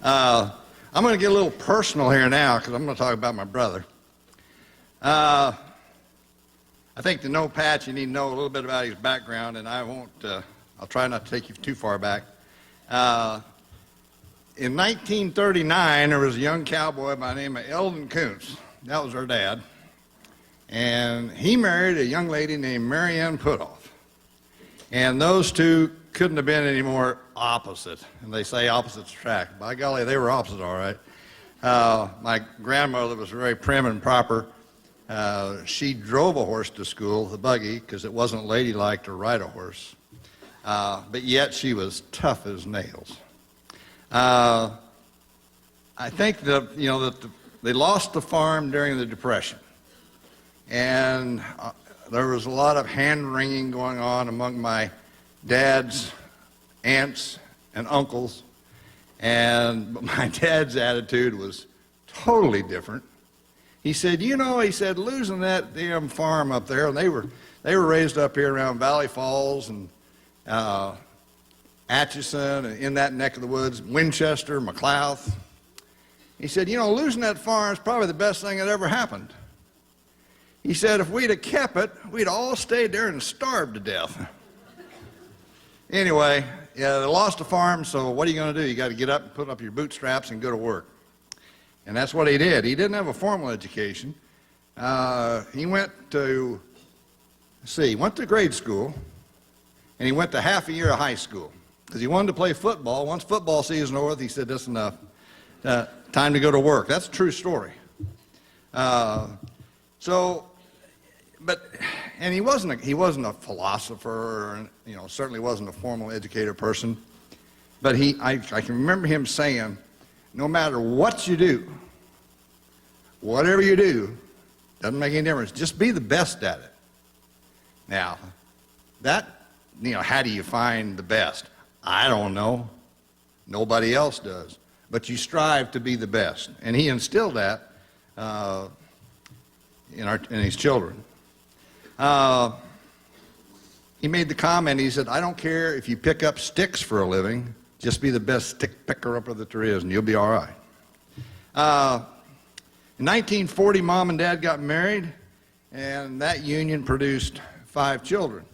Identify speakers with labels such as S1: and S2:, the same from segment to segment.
S1: I'm going to get a little personal here now because I'm going to talk about my brother. I think to know Pat, you need to know a little bit about his background, and I'll try not to take you too far back. In 1939, there was a young cowboy by the name of Eldon Koons. That was our dad. And he married a young lady named Mary Ann Putoff. And those two couldn't have been any more opposite. And they say opposites attract. By golly, they were opposite, all right. My grandmother was very prim and proper. She drove a horse to school, the buggy, because it wasn't ladylike to ride a horse. But yet she was tough as nails. I think that they lost the farm during the Depression. And there was a lot of hand-wringing going on among my dad's aunts and uncles. But my dad's attitude was totally different. He said, losing that damn farm up there, and they were raised up here around Valley Falls and Atchison and in that neck of the woods, Winchester, McLouth. He said, losing that farm is probably the best thing that ever happened. He said, if we'd have kept it, we'd all stayed there and starved to death. Anyway, yeah, they lost the farm, so what are you going to do? You got to get up and put up your bootstraps and go to work. And that's what he did. He didn't have a formal education. He went to grade school, and he went to half a year of high school because he wanted to play football. Once football season was over, he said, that's enough. Time to go to work. That's a true story. And he wasn't a philosopher, or, certainly wasn't a formal educated person. But I can remember him saying, no matter what you do, whatever you do, doesn't make any difference. Just be the best at it. Now, how do you find the best? I don't know. Nobody else does. But you strive to be the best. And he instilled that in his children. He made the comment, he said, I don't care if you pick up sticks for a living, just be the best stick picker-upper that there is, and you'll be all right. In 1940, Mom and Dad got married, and that union produced 5 children.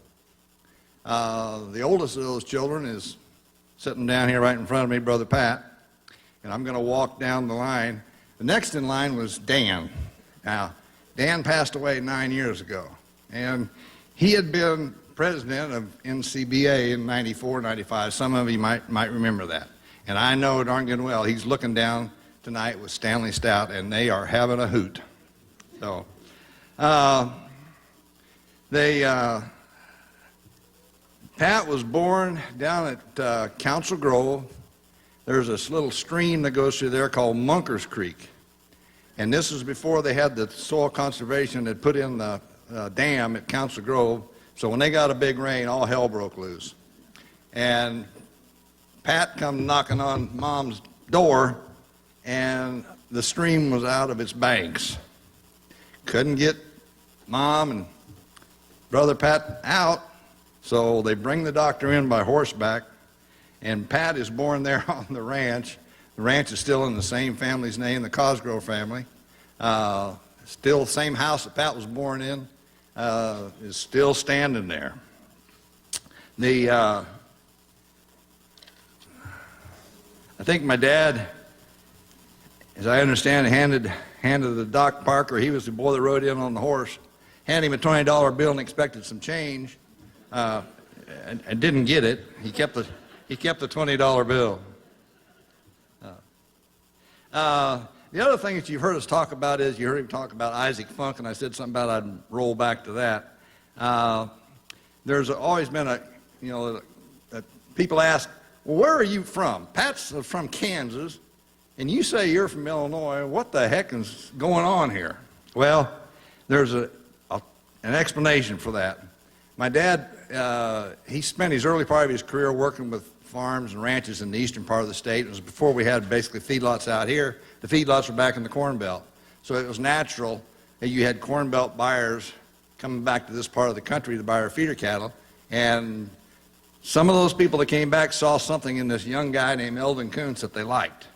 S1: The oldest of those children is sitting down here right in front of me, Brother Pat, and I'm going to walk down the line. The next in line was Dan. Now, Dan passed away 9 years ago, and he had been president of NCBA in 94, 95. Some of you might remember that. And I know darn good well he's looking down tonight with Stanley Stout, and they are having a hoot. So, Pat was born down at Council Grove. There's this little stream that goes through there called Munkers Creek. And this is before they had the soil conservation that put in the dam at Council Grove. So when they got a big rain, all hell broke loose. And Pat come knocking on Mom's door, and the stream was out of its banks. Couldn't get Mom and Brother Pat out, so they bring the doctor in by horseback, and Pat is born there on the ranch. The ranch is still in the same family's name, the Cosgrove family. Still the same house that Pat was born in. Is still standing there. I think my dad, as I understand, handed the Doc Parker, he was the boy that rode in on the horse, handed him a $20 bill and expected some change, and didn't get it. He kept the $20 bill. The other thing that you've heard us talk about is, you heard him talk about Isaac Funk, and I said something about I'd roll back to that. There's always been people ask, well, where are you from? Pat's from Kansas, and you say you're from Illinois. What the heck is going on here? Well, there's an explanation for that. My dad, he spent his early part of his career working with farms and ranches in the eastern part of the state. It was before we had basically feedlots out here. The feedlots were back in the Corn Belt. So it was natural that you had Corn Belt buyers coming back to this part of the country to buy our feeder cattle. And some of those people that came back saw something in this young guy named Eldon Koons that they liked.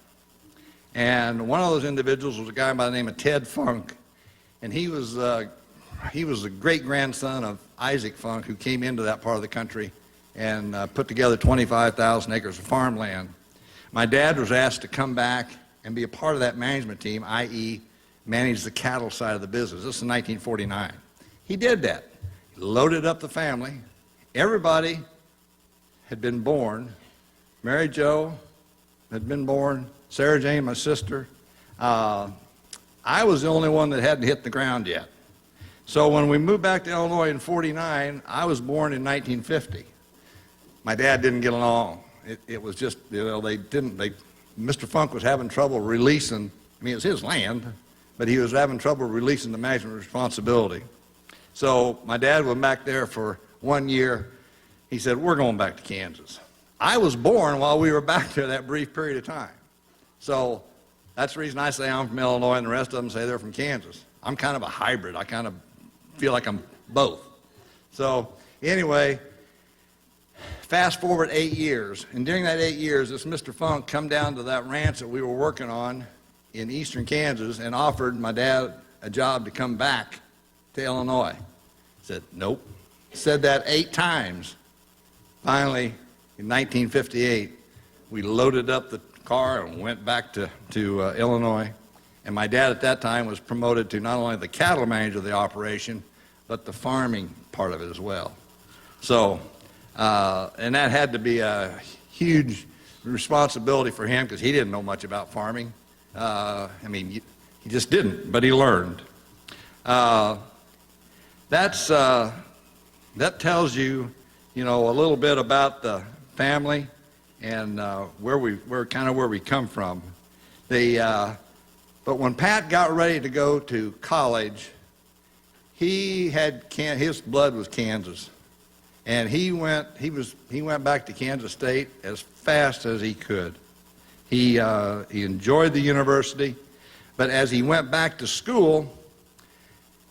S1: And one of those individuals was a guy by the name of Ted Funk, and he was the great-grandson of Isaac Funk, who came into that part of the country and put together 25,000 acres of farmland. My dad was asked to come back and be a part of that management team, i.e. manage the cattle side of the business. This is 1949. He did that. He loaded up the family. Everybody had been born. Mary Jo had been born, Sarah Jane, my sister. I was the only one that hadn't hit the ground yet. So when we moved back to Illinois in 49, I was born in 1950. My dad didn't get along. It was just, Mr. Funk was having trouble releasing, it was his land, but he was having trouble releasing the management responsibility. So my dad went back there for 1 year. He said, we're going back to Kansas. I was born while we were back there that brief period of time. So that's the reason I say I'm from Illinois and the rest of them say they're from Kansas. I'm kind of a hybrid. I kind of feel like I'm both. So anyway, fast forward 8 years, and during that 8 years, this Mr. Funk come down to that ranch that we were working on in eastern Kansas and offered my dad a job to come back to Illinois. Said, nope. Said that 8 times. Finally, in 1958, we loaded up the car and went back to Illinois. And my dad at that time was promoted to not only the cattle manager of the operation, but the farming part of it as well. So, and that had to be a huge responsibility for him because he didn't know much about farming. He just didn't, but he learned. That tells you, a little bit about the family and where we come from. But when Pat got ready to go to college, his blood was Kansas, and he went back to Kansas State as fast as he could. He enjoyed the university, but as he went back to school,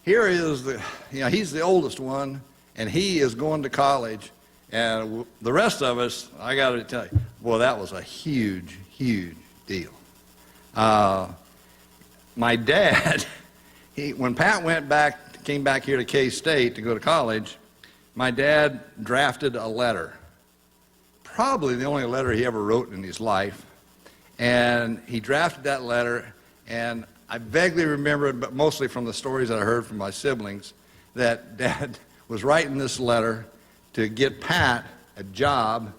S1: here is he's the oldest one, and he is going to college, and the rest of us, I got to tell you, boy, that was a huge, huge deal. My dad, when Pat came back here to K-State to go to college, my dad drafted a letter, probably the only letter he ever wrote in his life, and he drafted that letter, and I vaguely remember it, but mostly from the stories that I heard from my siblings, that Dad was writing this letter to get Pat a job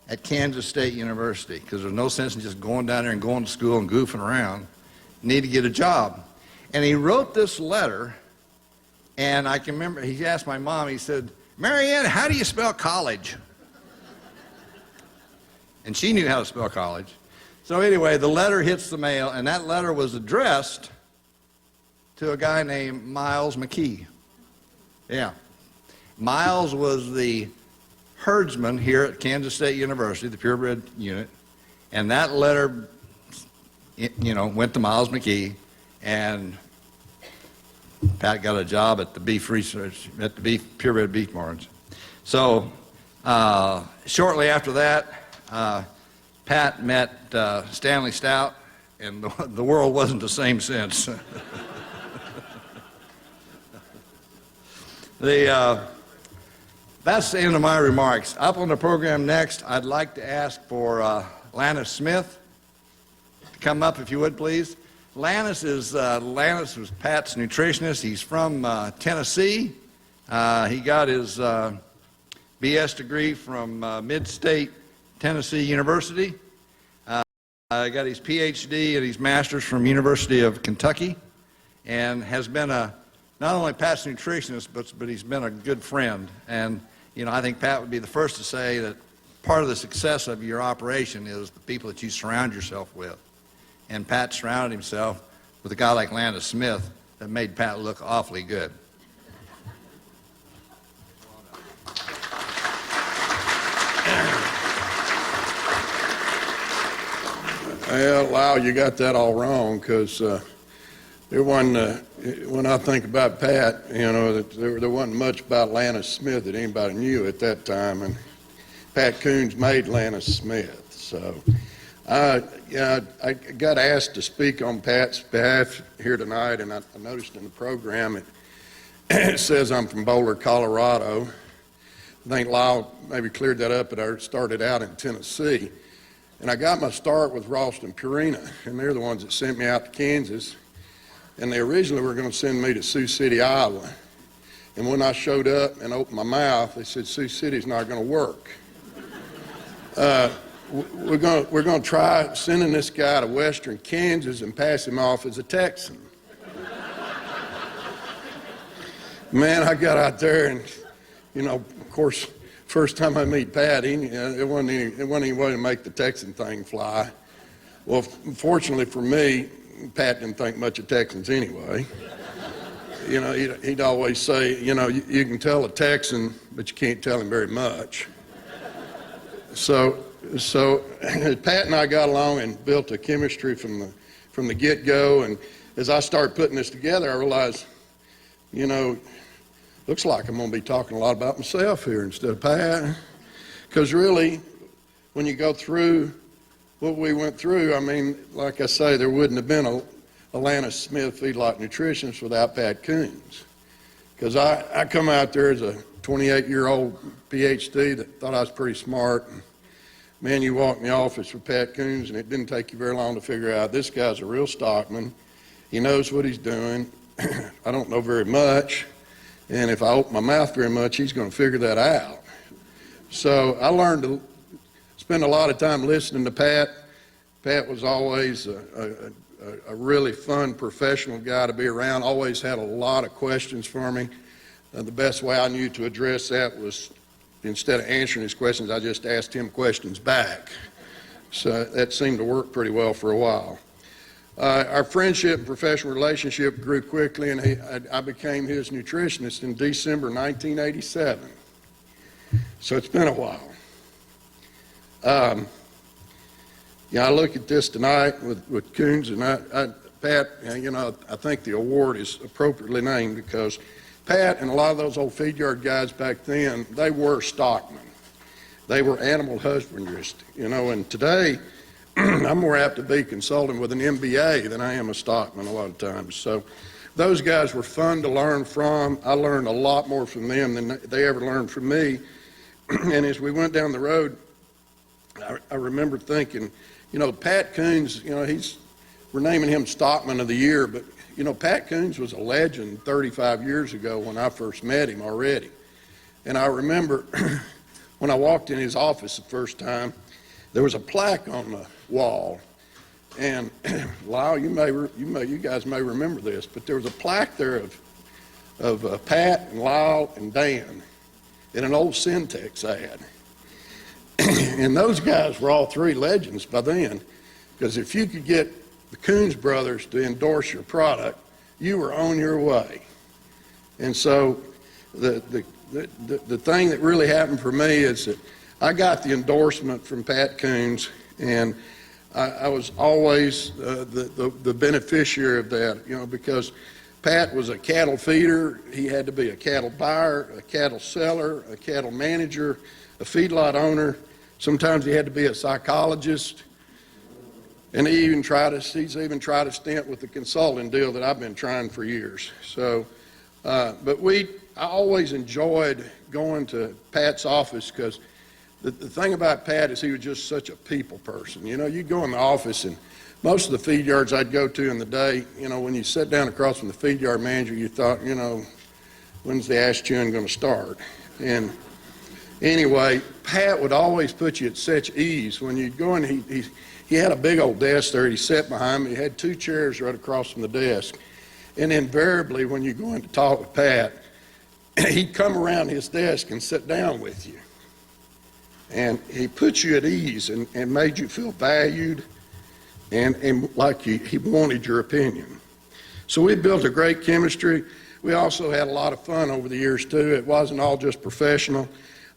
S1: at Kansas State University, because there's no sense in just going down there and going to school and goofing around. You need to get a job. And he wrote this letter, and I can remember, he asked my mom, he said, Marianne, how do you spell college? And she knew how to spell college. So anyway, the letter hits the mail, and that letter was addressed to a guy named Miles McKee. Yeah. Miles was the herdsman here at Kansas State University, the purebred unit, and that letter, went to Miles McKee, and Pat got a job at the beef research, at the purebred beef barns. So shortly after that, Pat met Stanley Stout, and the world wasn't the same since. That's the end of my remarks. Up on the program next, I'd like to ask for Lannis Smith to come up, if you would, please. Lannis was Pat's nutritionist. He's from Tennessee. He got his BS degree from Mid-State Tennessee University. Got his PhD and his master's from University of Kentucky, and has been not only Pat's nutritionist, but he's been a good friend. And I think Pat would be the first to say that part of the success of your operation is the people that you surround yourself with. And Pat surrounded himself with a guy like Lannis Smith that made Pat look awfully good.
S2: Well, Lyle, you got that all wrong, because there wasn't, when I think about Pat, there wasn't much about Lannis Smith that anybody knew at that time, and Pat Koons made Lannis Smith. So Yeah, I got asked to speak on Pat's behalf here tonight, and I noticed in the program it says I'm from Boulder, Colorado. I think Lyle maybe cleared that up, but I started out in Tennessee. And I got my start with Ralston Purina, and they're the ones that sent me out to Kansas. And they originally were going to send me to Sioux City, Iowa. And when I showed up and opened my mouth, they said, Sioux City's not going to work. We're going to try sending this guy to western Kansas and pass him off as a Texan. Man, I got out there and, of course, first time I meet Pat, it wasn't any way to make the Texan thing fly. Well, fortunately for me, Pat didn't think much of Texans anyway. He'd always say, you can tell a Texan, but you can't tell him very much. So Pat and I got along and built a chemistry from the get-go. And as I started putting this together, I realized, looks like I'm going to be talking a lot about myself here instead of Pat. Because really, when you go through what we went through, I mean, like I say, there wouldn't have been a Lana Smith feedlot nutritionist without Pat Koons. Because I come out there as a 28-year-old PhD that thought I was pretty smart. And, man, you walk in the office with Pat Koons, and it didn't take you very long to figure out this guy's a real stockman. He knows what he's doing. I don't know very much. And if I open my mouth very much, he's going to figure that out. So I learned to spend a lot of time listening to Pat. Pat was always a really fun professional guy to be around, always had a lot of questions for me. The best way I knew to address that was instead of answering his questions, I just asked him questions back. So that seemed to work pretty well for a while. Our friendship and professional relationship grew quickly, and I became his nutritionist in December 1987. So it's been a while. I look at this tonight with Koons, and Pat, I think the award is appropriately named because Pat and a lot of those old feed yard guys back then, they were stockmen. They were animal husbandrists, and today I'm more apt to be consulting with an MBA than I am a stockman a lot of times. So those guys were fun to learn from. I learned a lot more from them than they ever learned from me. And as we went down the road, I remember thinking, Pat Koons, we're naming him Stockman of the Year, but, Pat Koons was a legend 35 years ago when I first met him already. And I remember when I walked in his office the first time, there was a plaque on the wall. And Lyle, you guys may remember this, but there was a plaque there of Pat and Lyle and Dan in an old Syntex ad. And those guys were all three legends by then, because if you could get the Koons brothers to endorse your product, you were on your way. And so the thing that really happened for me is that I got the endorsement from Pat Koons, and I was always the beneficiary of that, because Pat was a cattle feeder. He had to be a cattle buyer, a cattle seller, a cattle manager, a feedlot owner. Sometimes he had to be a psychologist. And he's even tried a stint with the consulting deal that I've been trying for years. So, but I always enjoyed going to Pat's office because the thing about Pat is he was just such a people person. You go in the office, and most of the feed yards I'd go to in the day, when you sat down across from the feed yard manager, you thought, when's the ass chewing going to start? And anyway, Pat would always put you at such ease when you'd go in. He had a big old desk there. He sat behind me. He had two chairs right across from the desk. And invariably, when you go in to talk with Pat, he'd come around his desk and sit down with you. And he put you at ease and made you feel valued and like he wanted your opinion. So we built a great chemistry. We also had a lot of fun over the years, too. It wasn't all just professional.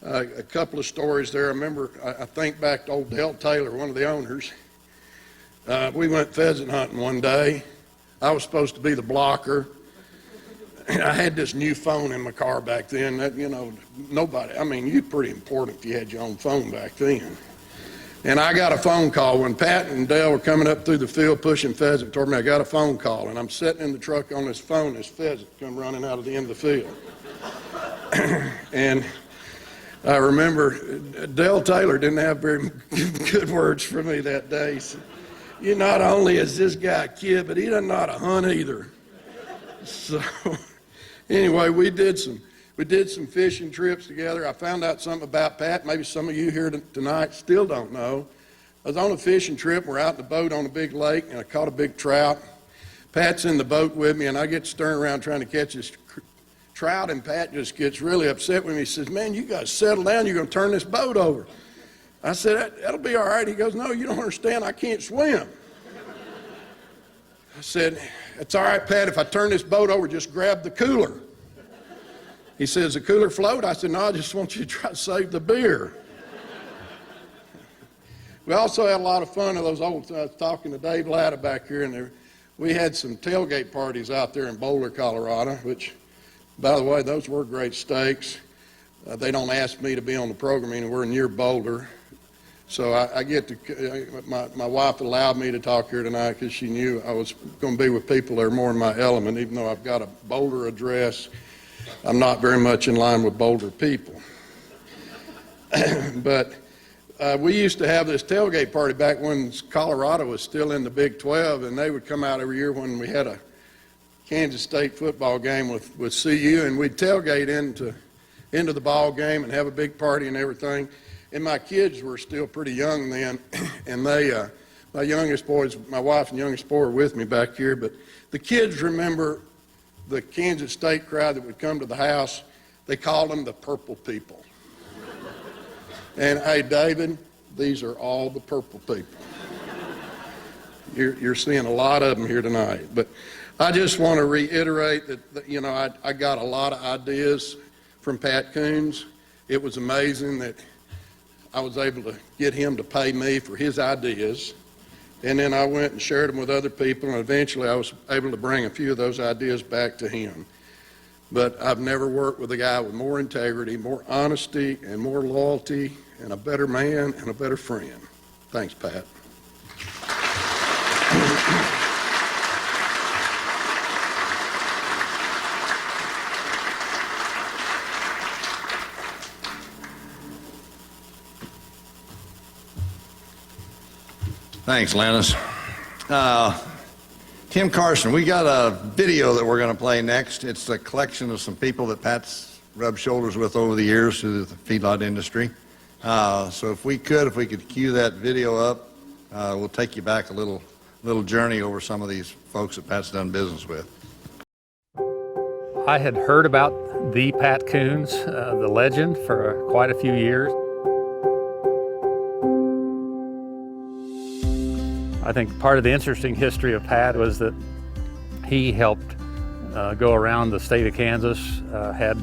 S2: A couple of stories there. I remember, I think back to old Del Taylor, one of the owners. We went pheasant hunting one day. I was supposed to be the blocker. I had this new phone in my car back then that, nobody, you're pretty important if you had your own phone back then. And I got a phone call when Pat and Dale were coming up through the field pushing pheasant toward me. I got a phone call, and I'm sitting in the truck on this phone. This pheasant come running out of the end of the field. And I remember Dale Taylor didn't have very good words for me that day. He said, "You not only is this guy a kid, but he doesn't know how to hunt either." So anyway, we did some fishing trips together. I found out something about Pat. Maybe some of you here tonight still don't know. I was on a fishing trip. We're out in the boat on a big lake, and I caught a big trout. Pat's in the boat with me, and I get stirring around trying to catch this trout, and Pat just gets really upset with me. He says, "Man, you got to settle down. You're going to turn this boat over." I said, "That'll be all right." He goes, "No, you don't understand. I can't swim." I said, "It's all right, Pat. If I turn this boat over, just grab the cooler." He says, "The cooler float?" I said, "No, I just want you to try to save the beer." We also had a lot of fun of those old, I was talking to Dave Latta back here, and we had some tailgate parties out there in Boulder, Colorado, which, by the way, those were great steaks. They don't ask me to be on the program anywhere near Boulder. So I get to, my wife allowed me to talk here tonight because she knew I was going to be with people that are more in my element. Even though I've got a Boulder address, I'm not very much in line with Boulder people. But we used to have this tailgate party back when Colorado was still in the Big 12, and they would come out every year when we had a Kansas State football game with CU, and we'd tailgate into the ball game and have a big party and everything. And my kids were still pretty young then, and my youngest boys, my wife and youngest boy were with me back here, but the kids remember the Kansas State crowd that would come to the house. They called them the Purple People. And hey, David, these are all the Purple People. You're seeing a lot of them here tonight. But I just want to reiterate that you know, I got a lot of ideas from Pat Koons. It was amazing that I was able to get him to pay me for his ideas. And then I went and shared them with other people, and eventually I was able to bring a few of those ideas back to him. But I've never worked with a guy with more integrity, more honesty, and more loyalty, and a better man and a better friend. Thanks, Pat.
S1: Thanks, Lennis. Tim Carson, we got a video that we're going to play next. It's a collection of some people that Pat's rubbed shoulders with over the years through the feedlot industry. So if we could cue that video up, we'll take you back a little journey over some of these folks that Pat's done business with.
S3: I had heard about the Pat Koons, the legend, for quite a few years. I think part of the interesting history of Pat was that he helped go around the state of Kansas, had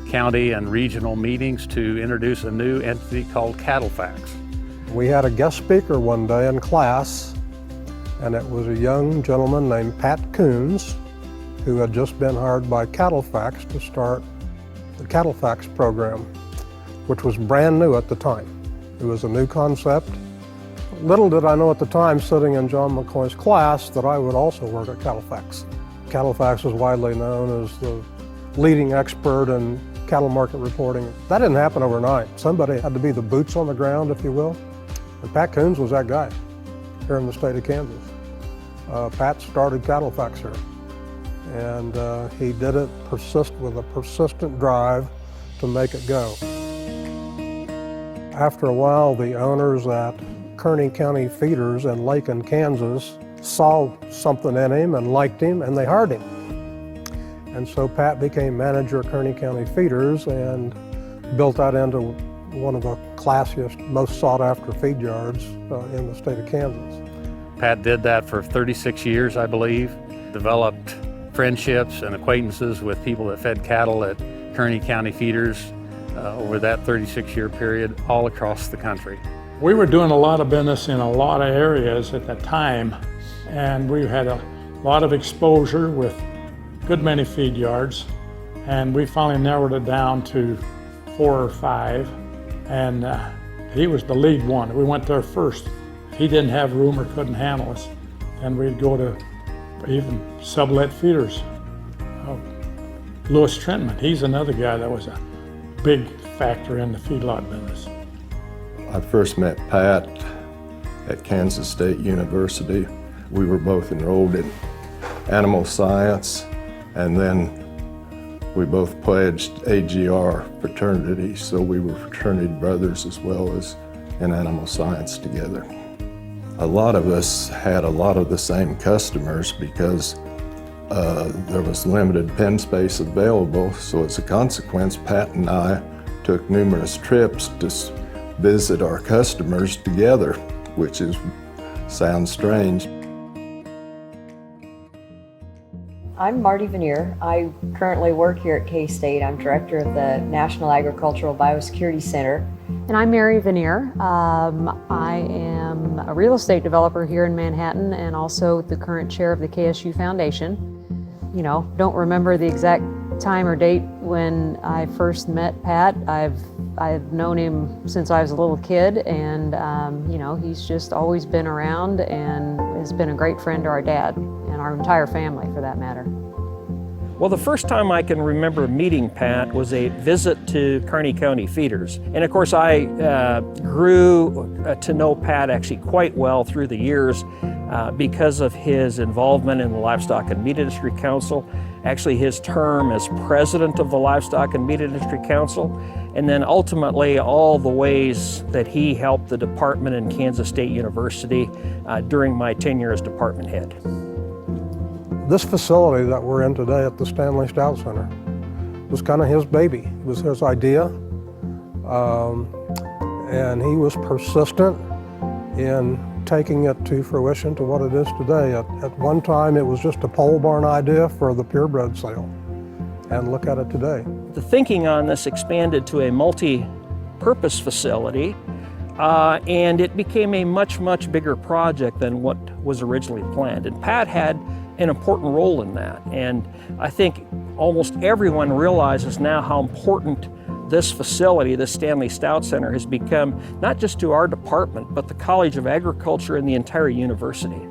S3: county and regional meetings to introduce a new entity called Cattlefax.
S4: We had a guest speaker one day in class, and it was a young gentleman named Pat Koons, who had just been hired by Cattlefax to start the Cattlefax program, which was brand new at the time. It was a new concept. Little did I know at the time, sitting in John McCoy's class, that I would also work at Cattlefax. Cattlefax was widely known as the leading expert in cattle market reporting. That didn't happen overnight. Somebody had to be the boots on the ground, if you will. And Pat Koons was that guy here in the state of Kansas. Pat started Cattlefax here. And he did it with a persistent drive to make it go. After a while, the owners at Kearney County Feeders in Lake, Kansas saw something in him and liked him, and they hired him. And so Pat became manager of Kearney County Feeders and built that into one of the classiest, most sought-after feed yards in the state of Kansas.
S3: Pat did that for 36 years, I believe, developed friendships and acquaintances with people that fed cattle at Kearney County Feeders over that 36-year period all across the country.
S5: We were doing a lot of business in a lot of areas at the time, and we had a lot of exposure with a good many feed yards, and we finally narrowed it down to 4 or 5. And he was the lead one. We went there first. If he didn't have room or couldn't handle us, then we'd go to even sublet feeders. Louis Trentman, he's another guy that was a big factor in the feedlot business.
S6: I first met Pat at Kansas State University. We were both enrolled in animal science, and then we both pledged AGR fraternity, so we were fraternity brothers as well as in animal science together. A lot of us had a lot of the same customers because there was limited pen space available, so as a consequence, Pat and I took numerous trips to visit our customers together, which sounds strange.
S7: I'm Marty Veneer. I currently work here at K-State. I'm director of the National Agricultural Biosecurity Center.
S8: And I'm Mary Veneer. I am a real estate developer here in Manhattan and also the current chair of the KSU Foundation. You know, don't remember the exact time or date when I first met Pat. I've known him since I was a little kid, and you know, he's just always been around and has been a great friend to our dad and our entire family for that matter.
S9: Well, the first time I can remember meeting Pat was a visit to Kearney County Feeders. And of course, I grew to know Pat actually quite well through the years because of his involvement in the Livestock and Meat Industry Council, actually his term as president of the Livestock and Meat Industry Council, and then ultimately all the ways that he helped the department in Kansas State University during my tenure as department head.
S4: This facility that we're in today at the Stanley Stout Center was kind of his baby. It was his idea, and he was persistent in taking it to fruition to what it is today. At one time, it was just a pole barn idea for the purebred sale, and look at it today.
S9: The thinking on this expanded to a multi-purpose facility, and it became a much, much bigger project than what was originally planned. And Pat had an important role in that. And I think almost everyone realizes now how important this facility, the Stanley Stout Center, has become, not just to our department, but the College of Agriculture and the entire university.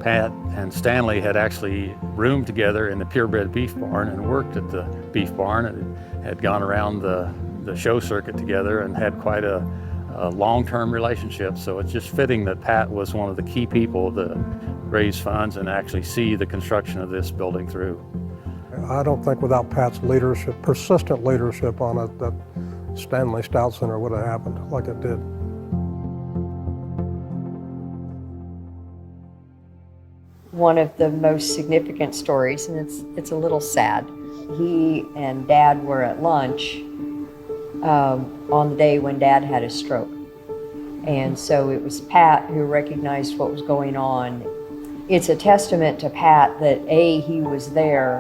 S3: Pat and Stanley had actually roomed together in the purebred beef barn and worked at the beef barn and had gone around the show circuit together and had quite a long-term relationship. So it's just fitting that Pat was one of the key people to raise funds and actually see the construction of this building through.
S4: I don't think without Pat's leadership, persistent leadership on it, that Stanley Stout Center would have happened like it did.
S7: One of the most significant stories, and it's a little sad. He and Dad were at lunch on the day when Dad had his stroke. And so it was Pat who recognized what was going on. It's a testament to Pat that A, he was there,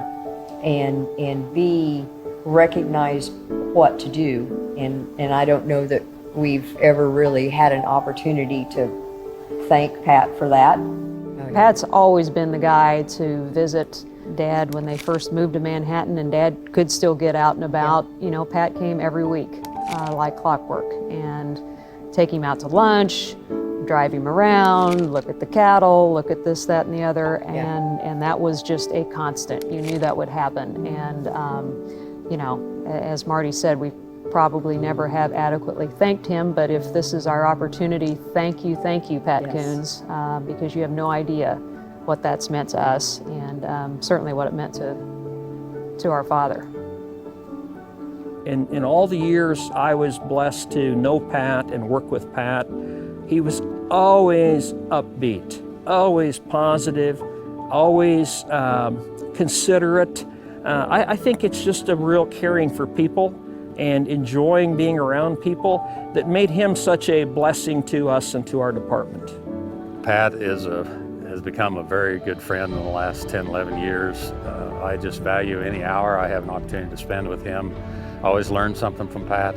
S7: and B, recognized what to do. And I don't know that we've ever really had an opportunity to thank Pat for that.
S8: Pat's always been the guy to visit Dad when they first moved to Manhattan, and Dad could still get out and about. You know, Pat came every week like clockwork, and take him out to lunch, drive him around, look at the cattle, look at this, that, and the other, and that was just a constant. You knew that would happen, and you know, as Marty said, we probably never have adequately thanked him, but if this is our opportunity, thank you, Pat Koons, because you have no idea what that's meant to us, and certainly what it meant to our father.
S9: In all the years I was blessed to know Pat and work with Pat, he was always upbeat, always positive, always considerate. I think it's just a real caring for people and enjoying being around people that made him such a blessing to us and to our department.
S3: Pat has become a very good friend in the last 10, 11 years. I just value any hour I have an opportunity to spend with him. I always learn something from Pat.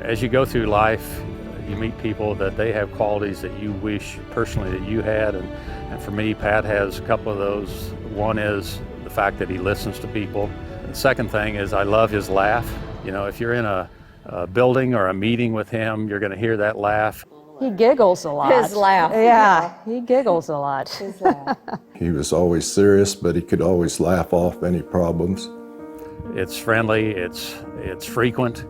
S3: As you go through life, you meet people that they have qualities that you wish personally that you had, and for me, Pat has a couple of those. One is the fact that he listens to people. And the second thing is I love his laugh. You know, if you're in a building or a meeting with him, you're going to hear that laugh.
S8: He giggles a lot.
S7: His laugh.
S8: Yeah, he giggles a lot.
S7: His laugh.
S6: He was always serious, but he could always laugh off any problems.
S3: It's friendly, it's frequent,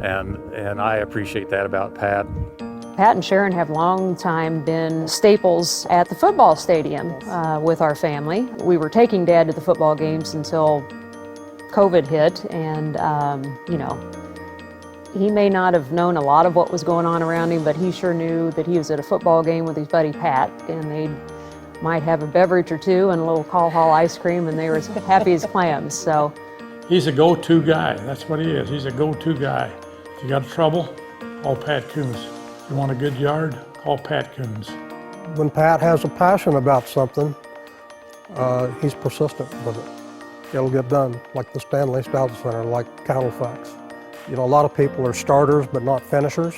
S3: and I appreciate that about Pat.
S8: Pat and Sharon have long time been staples at the football stadium with our family. We were taking Dad to the football games until COVID hit, and you know, he may not have known a lot of what was going on around him, but he sure knew that he was at a football game with his buddy Pat, and they might have a beverage or two and a little Call Hall ice cream, and they were as happy as clams. So
S5: He's a go-to guy. That's what he is. He's a go-to guy. If you got trouble, call Pat Koons. If you want a good yard, call Pat Koons.
S4: When Pat has a passion about something, he's persistent with it. It'll get done, like the Stanley Stout Center, like Cattlefax. You know, a lot of people are starters but not finishers.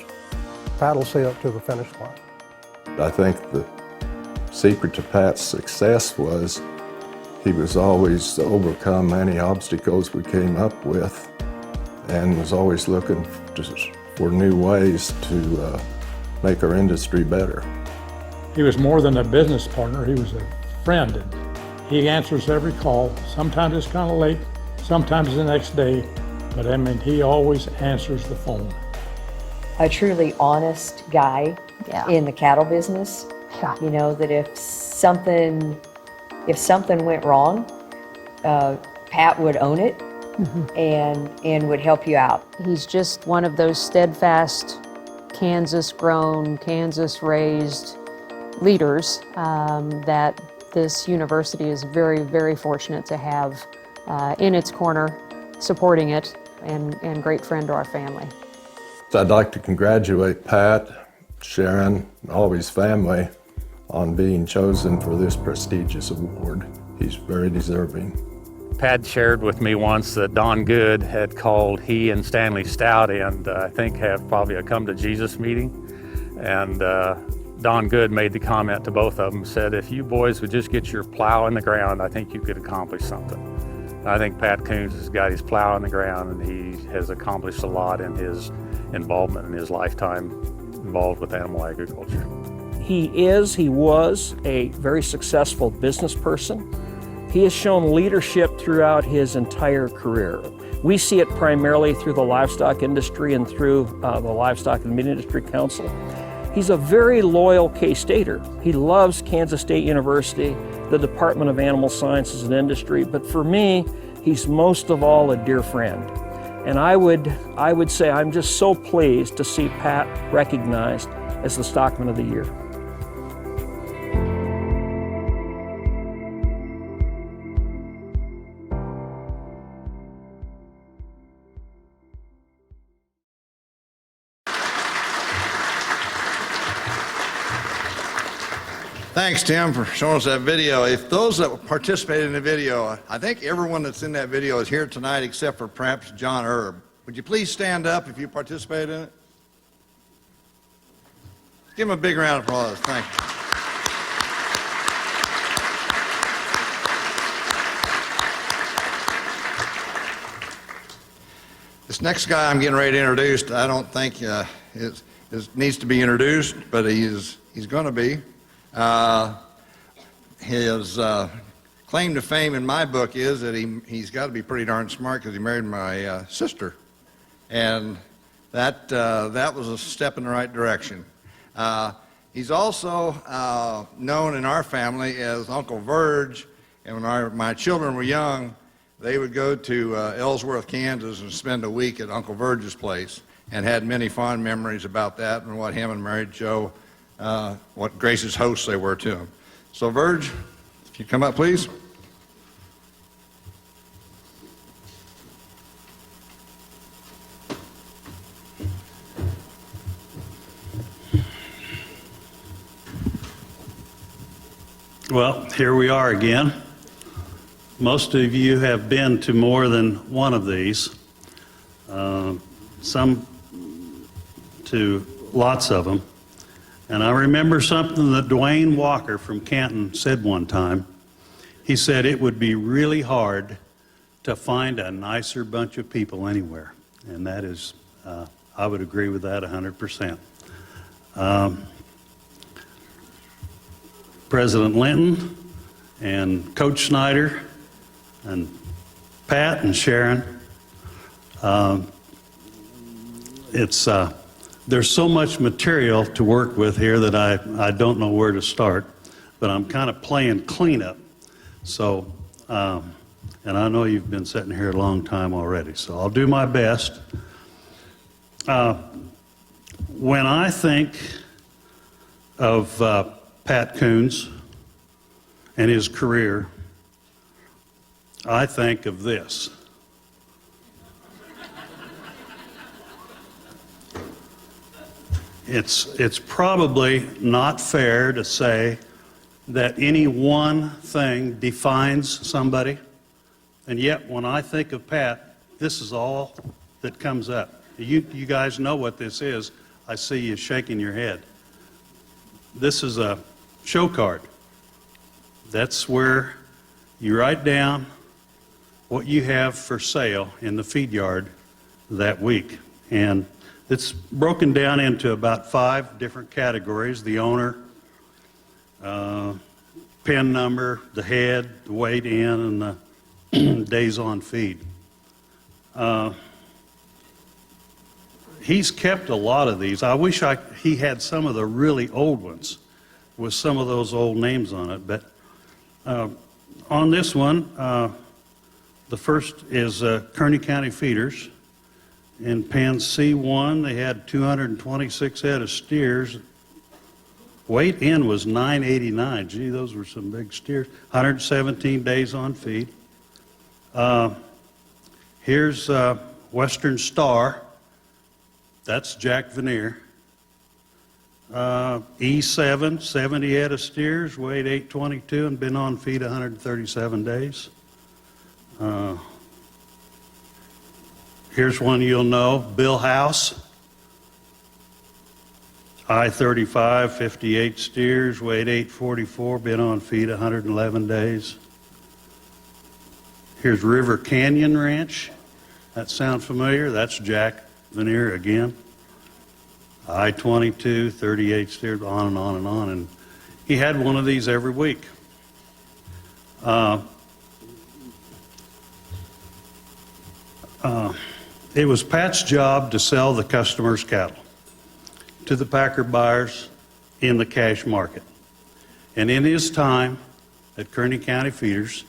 S4: Pat will see up to the finish line.
S6: I think the secret to Pat's success was he was always to overcome any obstacles we came up with and was always looking for new ways to make our industry better.
S5: He was more than a business partner. He was a friend. And he answers every call. Sometimes it's kind of late, sometimes the next day, but I mean, he always answers the phone.
S7: A truly honest guy in the cattle business.
S8: Yeah.
S7: You know, that if something went wrong, Pat would own it and would help you out.
S8: he's just one of those steadfast, Kansas-grown, Kansas-raised leaders that this university is very, very fortunate to have in its corner, supporting it, and great friend to our family.
S6: So I'd like to congratulate Pat, Sharon, and all of his family on being chosen for this prestigious award. He's very deserving.
S3: Pat shared with me once that Don Good had called he and Stanley Stout and I think have probably a come to Jesus meeting. And Don Good made the comment to both of them, said, if you boys would just get your plow in the ground, I think you could accomplish something. And I think Pat Koons has got his plow in the ground, and he has accomplished a lot in his involvement in his lifetime involved with animal agriculture.
S9: He was a very successful business person. He has shown leadership throughout his entire career. We see it primarily through the livestock industry and through the Livestock Meat Industry Council. He's a very loyal K-Stater. He loves Kansas State University, the Department of Animal Sciences and Industry, but for me, he's most of all a dear friend. And I would say I'm just so pleased to see Pat recognized as the Stockman of the Year.
S1: Thanks, Tim, for showing us that video. If those that participated in the video, I think everyone that's in that video is here tonight except for perhaps John Erb. Would you please stand up if you participated in it? Give him a big round of applause. Thank you. This next guy I'm getting ready to introduce, I don't think needs to be introduced, but he's going to be. His claim to fame in my book is that he's got to be pretty darn smart because he married my sister, and that was a step in the right direction. He's also known in our family as Uncle Verge, and when my children were young, they would go to Ellsworth, Kansas and spend a week at Uncle Verge's place, and had many fond memories about that and what him and Mary Jo, what gracious hosts they were to him. So Verge, if you come up, please.
S10: Well, here we are again. Most of you have been to more than one of these, some to lots of them. And I remember something that Dwayne Walker from Canton said one time. He said it would be really hard to find a nicer bunch of people anywhere. And that is I would agree with that 100%. President Linton and Coach Snyder and Pat and Sharon, there's so much material to work with here that I don't know where to start, but I'm kind of playing cleanup. So, and I know you've been sitting here a long time already, so I'll do my best. When I think of Pat Koons and his career, I think of this. It's probably not fair to say that any one thing defines somebody, and yet when I think of Pat, this is all that comes up. You guys know what this is. I see you shaking your head. This is a show card. That's where you write down what you have for sale in the feed yard that week. And it's broken down into about 5 different categories: the owner, pen number, the head, the weight in, and the days on feed. He's kept a lot of these. I wish he had some of the really old ones with some of those old names on it. But on this one, the first is Kearney County Feeders. In pen C1, they had 226 head of steers. Weight in was 989. Gee, those were some big steers. 117 days on feed. Here's Western Star. That's Jack Veneer. E7, 70 head of steers, weighed 822 and been on feed 137 days. Here's one you'll know, Bill House. I-35, 58 steers, weighed 844, been on feed 111 days. Here's River Canyon Ranch. That sound familiar? That's Jack Veneer again. I-22, 38 steers, on and on and on. And he had one of these every week. It was Pat's job to sell the customer's cattle to the packer buyers in the cash market. And in his time at Kearney County Feeders,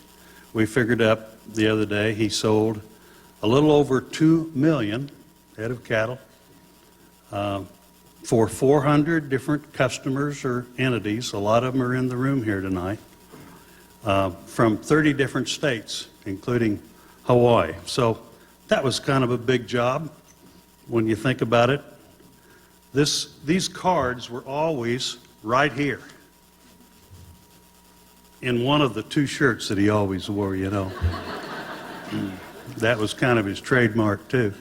S10: we figured up the other day he sold a little over 2 million head of cattle for 400 different customers or entities. A lot of them are in the room here tonight, from 30 different states, including Hawaii. So that was kind of a big job when you think about it. These cards were always right here in one of the 2 shirts that he always wore, you know. That was kind of his trademark too.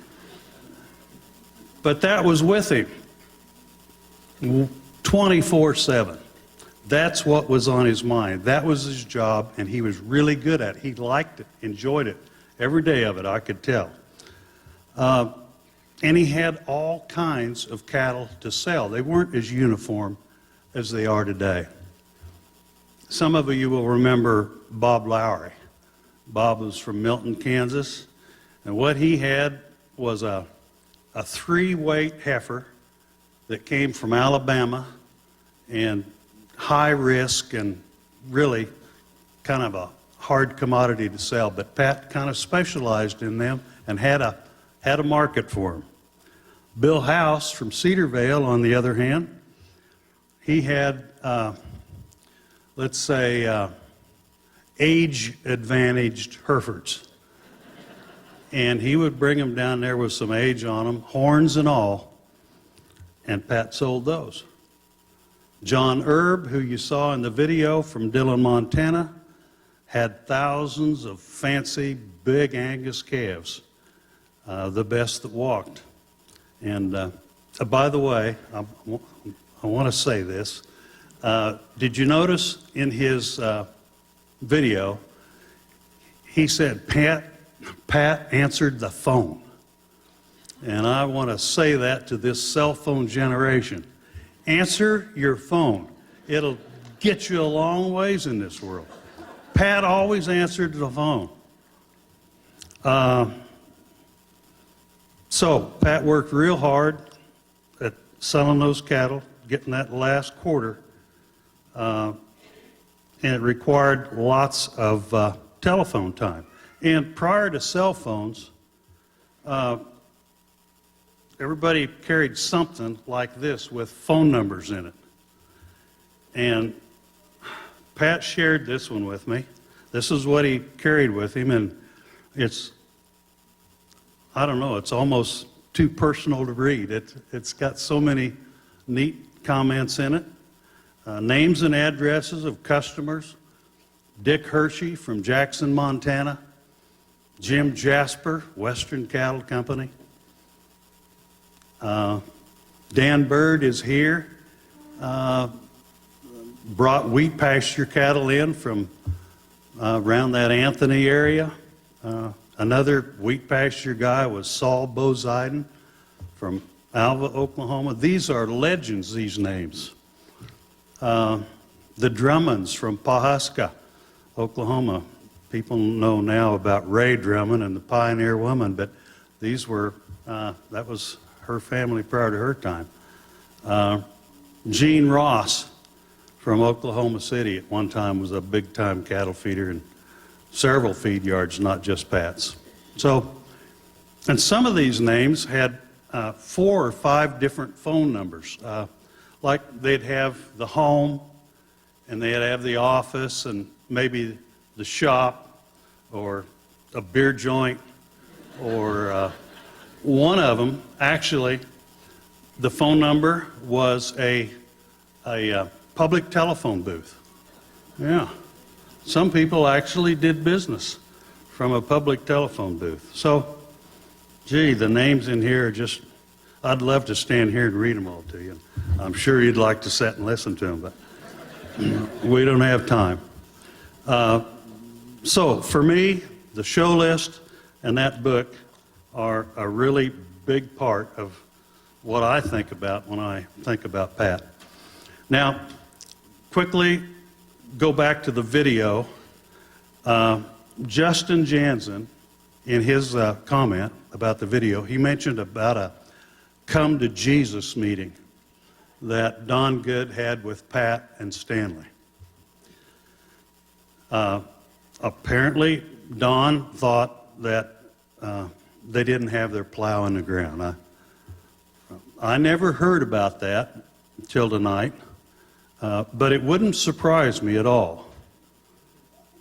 S10: But that was with him 24/7. That's what was on his mind. That was his job, and he was really good at it. He liked it, enjoyed it, every day of it, I could tell. And he had all kinds of cattle to sell. They weren't as uniform as they are today. Some of you will remember Bob Lowry. Bob was from Milton, Kansas, and what he had was a 3-weight heifer that came from Alabama, and high risk and really kind of a hard commodity to sell. But Pat kind of specialized in them and had a market for them. Bill House from Cedarvale, on the other hand, he had, let's say, age-advantaged Herefords. And he would bring them down there with some age on them, horns and all, and Pat sold those. John Erb, who you saw in the video from Dillon, Montana, had thousands of fancy, big Angus calves, the best that walked. And by the way, I want to say this. Did you notice in his video, he said Pat answered the phone. And I want to say that to this cell phone generation. Answer your phone. It'll get you a long ways in this world. Pat always answered the phone. So Pat worked real hard at selling those cattle, getting that last quarter, and it required lots of telephone time. And prior to cell phones, everybody carried something like this with phone numbers in it. And Pat shared this one with me. This is what he carried with him, and it's, I don't know, it's almost too personal to read. It's got so many neat comments in it. Names and addresses of customers. Dick Hershey from Jackson, Montana. Jim Jasper, Western Cattle Company. Dan Bird is here. Brought wheat pasture cattle in from around that Anthony area. Another wheat pasture guy was Saul Boziden from Alva, Oklahoma. These are legends, these names. The Drummonds from Pawhuska, Oklahoma. People know now about Ray Drummond and the Pioneer Woman, but these were, that was her family prior to her time. Gene Ross from Oklahoma City at one time was a big-time cattle feeder and several feed yards, not just Pat's. So, and some of these names had 4 or 5 different phone numbers. Like they'd have the home, and they'd have the office, and maybe the shop, or a beer joint, or one of them, actually, the phone number was a public telephone booth. Yeah. Some people actually did business from a public telephone booth. So, gee, the names in here are just, I'd love to stand here and read them all to you. I'm sure you'd like to sit and listen to them, but we don't have time. So, for me, the show list and that book are a really big part of what I think about when I think about Pat. Now, quickly go back to the video. Justin Jansen, in his comment about the video, he mentioned about a come to Jesus meeting that Don Good had with Pat and Stanley. Apparently, Don thought that they didn't have their plow in the ground. I never heard about that until tonight, but it wouldn't surprise me at all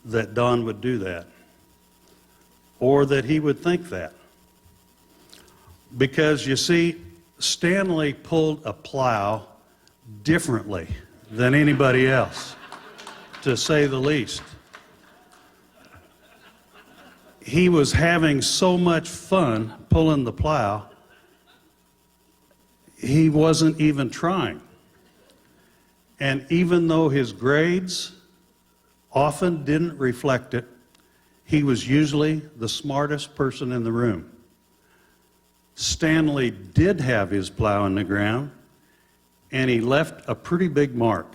S10: that Don would do that, or that he would think that. Because, you see, Stanley pulled a plow differently than anybody else, to say the least. He was having so much fun pulling the plow, he wasn't even trying. And even though his grades often didn't reflect it, he was usually the smartest person in the room. Stanley did have his plow in the ground, and he left a pretty big mark.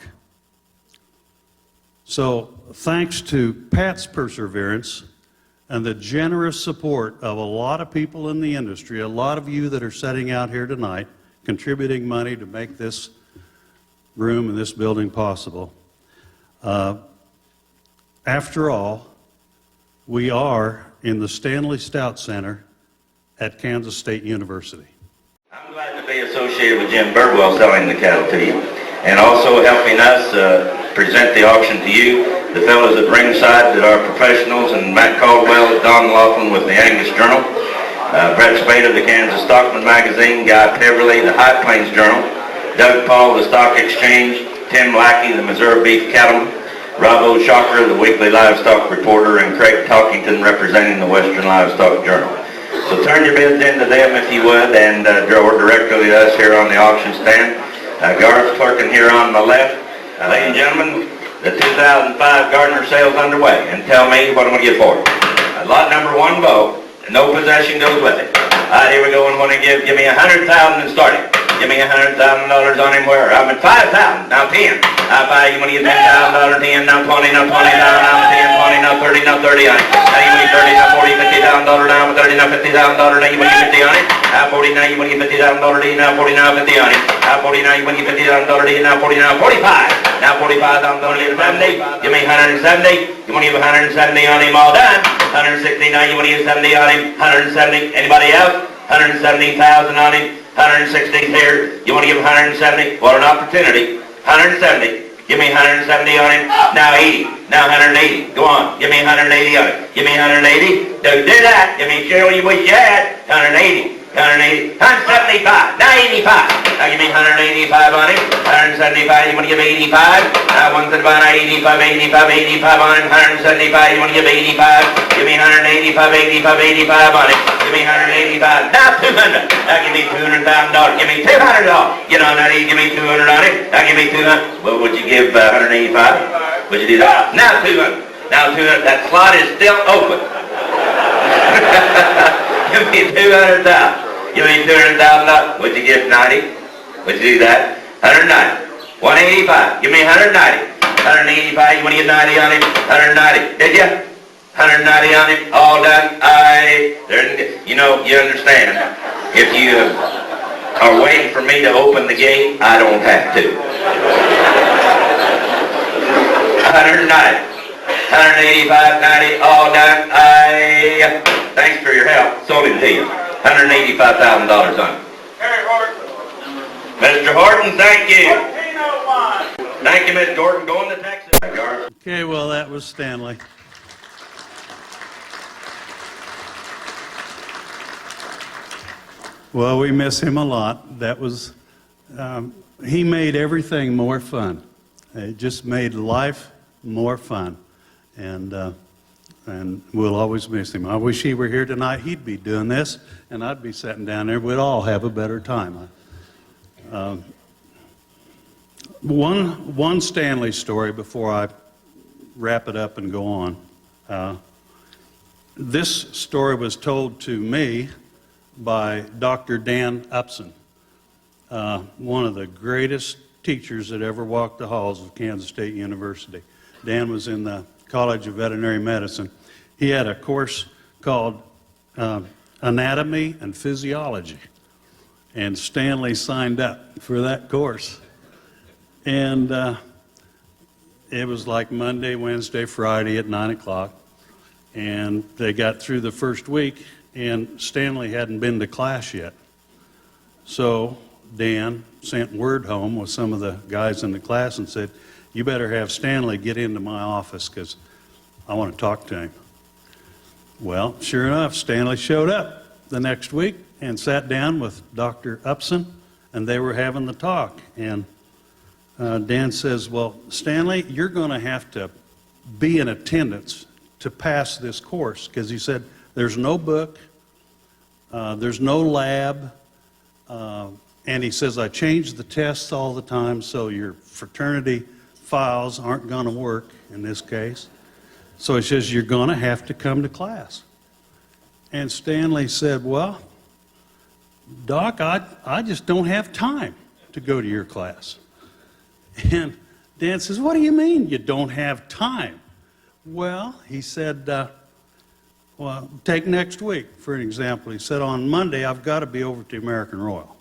S10: So, thanks to Pat's perseverance and the generous support of a lot of people in the industry, a lot of you that are sitting out here tonight, contributing money to make this room and this building possible. After all, we are in the Stanley Stout Center at Kansas State University.
S11: I'm glad to be associated with Jim Birdwell selling the cattle to you, and also helping us present the auction to you. The fellows at ringside that are professionals, and Matt Caldwell, Don Laughlin with the Angus Journal, Brett Spade of the Kansas Stockman magazine, Guy Peverly, the High Plains Journal, Doug Paul, the Stock Exchange, Tim Lackey, the Missouri Beef Cattleman, Rob O'Shaugher, the Weekly Livestock Reporter, and Craig Talkington representing the Western Livestock Journal. So turn your bids into them if you would, and or directly to us here on the auction stand. Garth's clerking here on my left. Ladies and gentlemen, the 2005 Gardner sale's underway, and tell me what I'm going to get for it. Lot number 1 vote, no possession goes with it. All right, here we go. And want to give me $100,000 and start it. Give me $100,000 on him where? I'm at 5,000, now 10. Now 5, you want to give $10,000, 10, now 20, now 20, now 10, 20, now 30, now 30 on it. Now you want to give 30, now 40, $50,000, now 30, now $50,000, now you want to give 50 on it. Now 40, now you want to give $50,000, now 40, now 50 on it. Now 40, now you want to give $50,000, now 40, now 45. Now $45,000, 70. Give me 170. You want to give 170 on him, all done. 160, now you want to give 70 on him. 170. Anybody else? 170,000 on him. 160 here. You want to give 170? What an opportunity. 170. Give me 170 on him. Now 80. Now 180. Go on. Give me 180 on it. Give me 180. Don't do that. Give me sure you wish you had. 180. 180. 175. Now 85. Now give me 185 on him. 175. You want to give 85? Now 175. 85. 85. 85 on him. 175. You want to give 85? Give me 185. 85. 85 on it. Give me 185. Now 200. Now give me $200,000. Give me $200. Get on that. Give me 200 on it. Now give me 200. Well, would you give 185? Would you do that? Now 200. Now 200. That slot is still open. Give me $200,000. Give me $200,000. Would you give 90? Would you do that? 190. 185. Give me 190. 185. You want to get 90 on him? 190. Did you? 190 on him. All done. You know, you understand. If you are waiting for me to open the gate, I don't have to. 190. 185, 90, all done. Thanks for your help. Sold him to you. $185,000 on it. Mr. Horton, thank you. Thank you, Mr. Horton. Going to Texas.
S10: Okay, well, that was Stanley. Well, we miss him a lot. That was, he made everything more fun. It just made life more fun. And we'll always miss him. I wish he were here tonight. He'd be doing this, and I'd be sitting down there. We'd all have a better time. One Stanley story before I wrap it up and go on. This story was told to me by Dr. Dan Upson, one of the greatest teachers that ever walked the halls of Kansas State University. Dan was in the College of Veterinary Medicine. He had a course called Anatomy and Physiology, and Stanley signed up for that course. And it was like Monday, Wednesday, Friday at 9 o'clock, and they got through the first week, and Stanley hadn't been to class yet. So Dan sent word home with some of the guys in the class and said, "You better have Stanley get into my office because I want to talk to him." Well, sure enough, Stanley showed up the next week and sat down with Dr. Upson, and they were having the talk. And Dan says, "Well, Stanley, you're going to have to be in attendance to pass this course," because he said, "There's no book, there's no lab, and he says, I change the tests all the time, so your fraternity files aren't going to work in this case. So he says, you're going to have to come to class." And Stanley said, "Well, Doc, I just don't have time to go to your class." And Dan says, "What do you mean you don't have time?" "Well," he said, well, take next week, for an example. He said, "On Monday, I've got to be over to American Royal.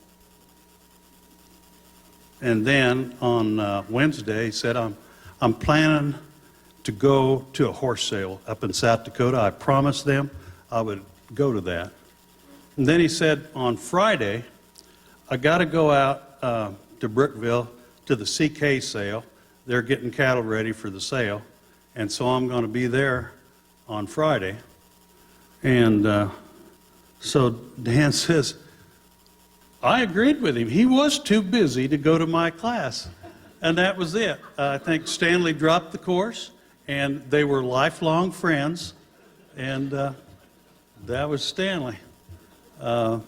S10: And then on Wednesday, he said, I'm planning to go to a horse sale up in South Dakota. I promised them I would go to that." And then he said, "On Friday, I got to go out to Brookville to the CK sale. They're getting cattle ready for the sale. And so I'm going to be there on Friday." And so Dan says, I agreed with him. He was too busy to go to my class. And that was it. I think Stanley dropped the course, and they were lifelong friends. And that was Stanley. By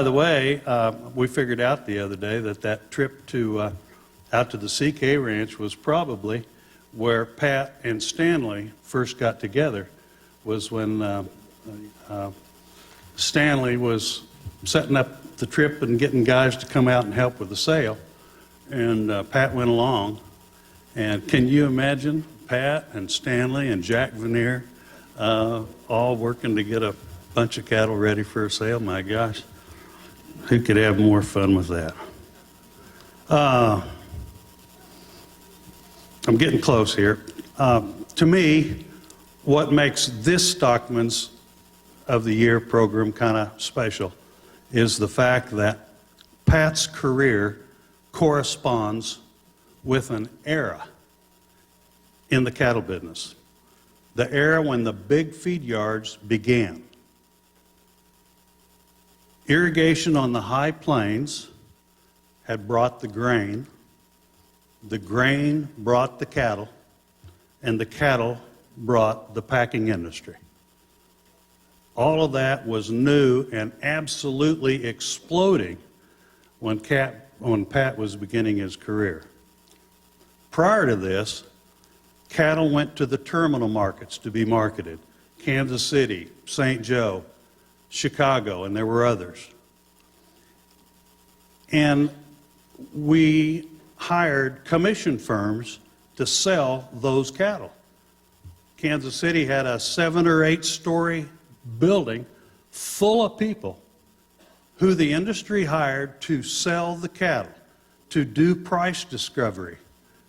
S10: the way, we figured out the other day that trip to out to the CK Ranch was probably where Pat and Stanley first got together, was when Stanley was setting up the trip and getting guys to come out and help with the sale, and Pat went along. And can you imagine Pat and Stanley and Jack Veneer all working to get a bunch of cattle ready for a sale? My gosh, who could have more fun with that? I'm getting close here. To me, what makes this Stockman's of the Year program kind of special is the fact that Pat's career corresponds with an era in the cattle business, the era when the big feed yards began. Irrigation on the high plains had brought the grain brought the cattle, and the cattle brought the packing industry. All of that was new and absolutely exploding when Pat was beginning his career. Prior to this, cattle went to the terminal markets to be marketed. Kansas City, St. Joe, Chicago, and there were others. And we hired commission firms to sell those cattle. Kansas City had a 7 or 8 story building full of people who the industry hired to sell the cattle, to do price discovery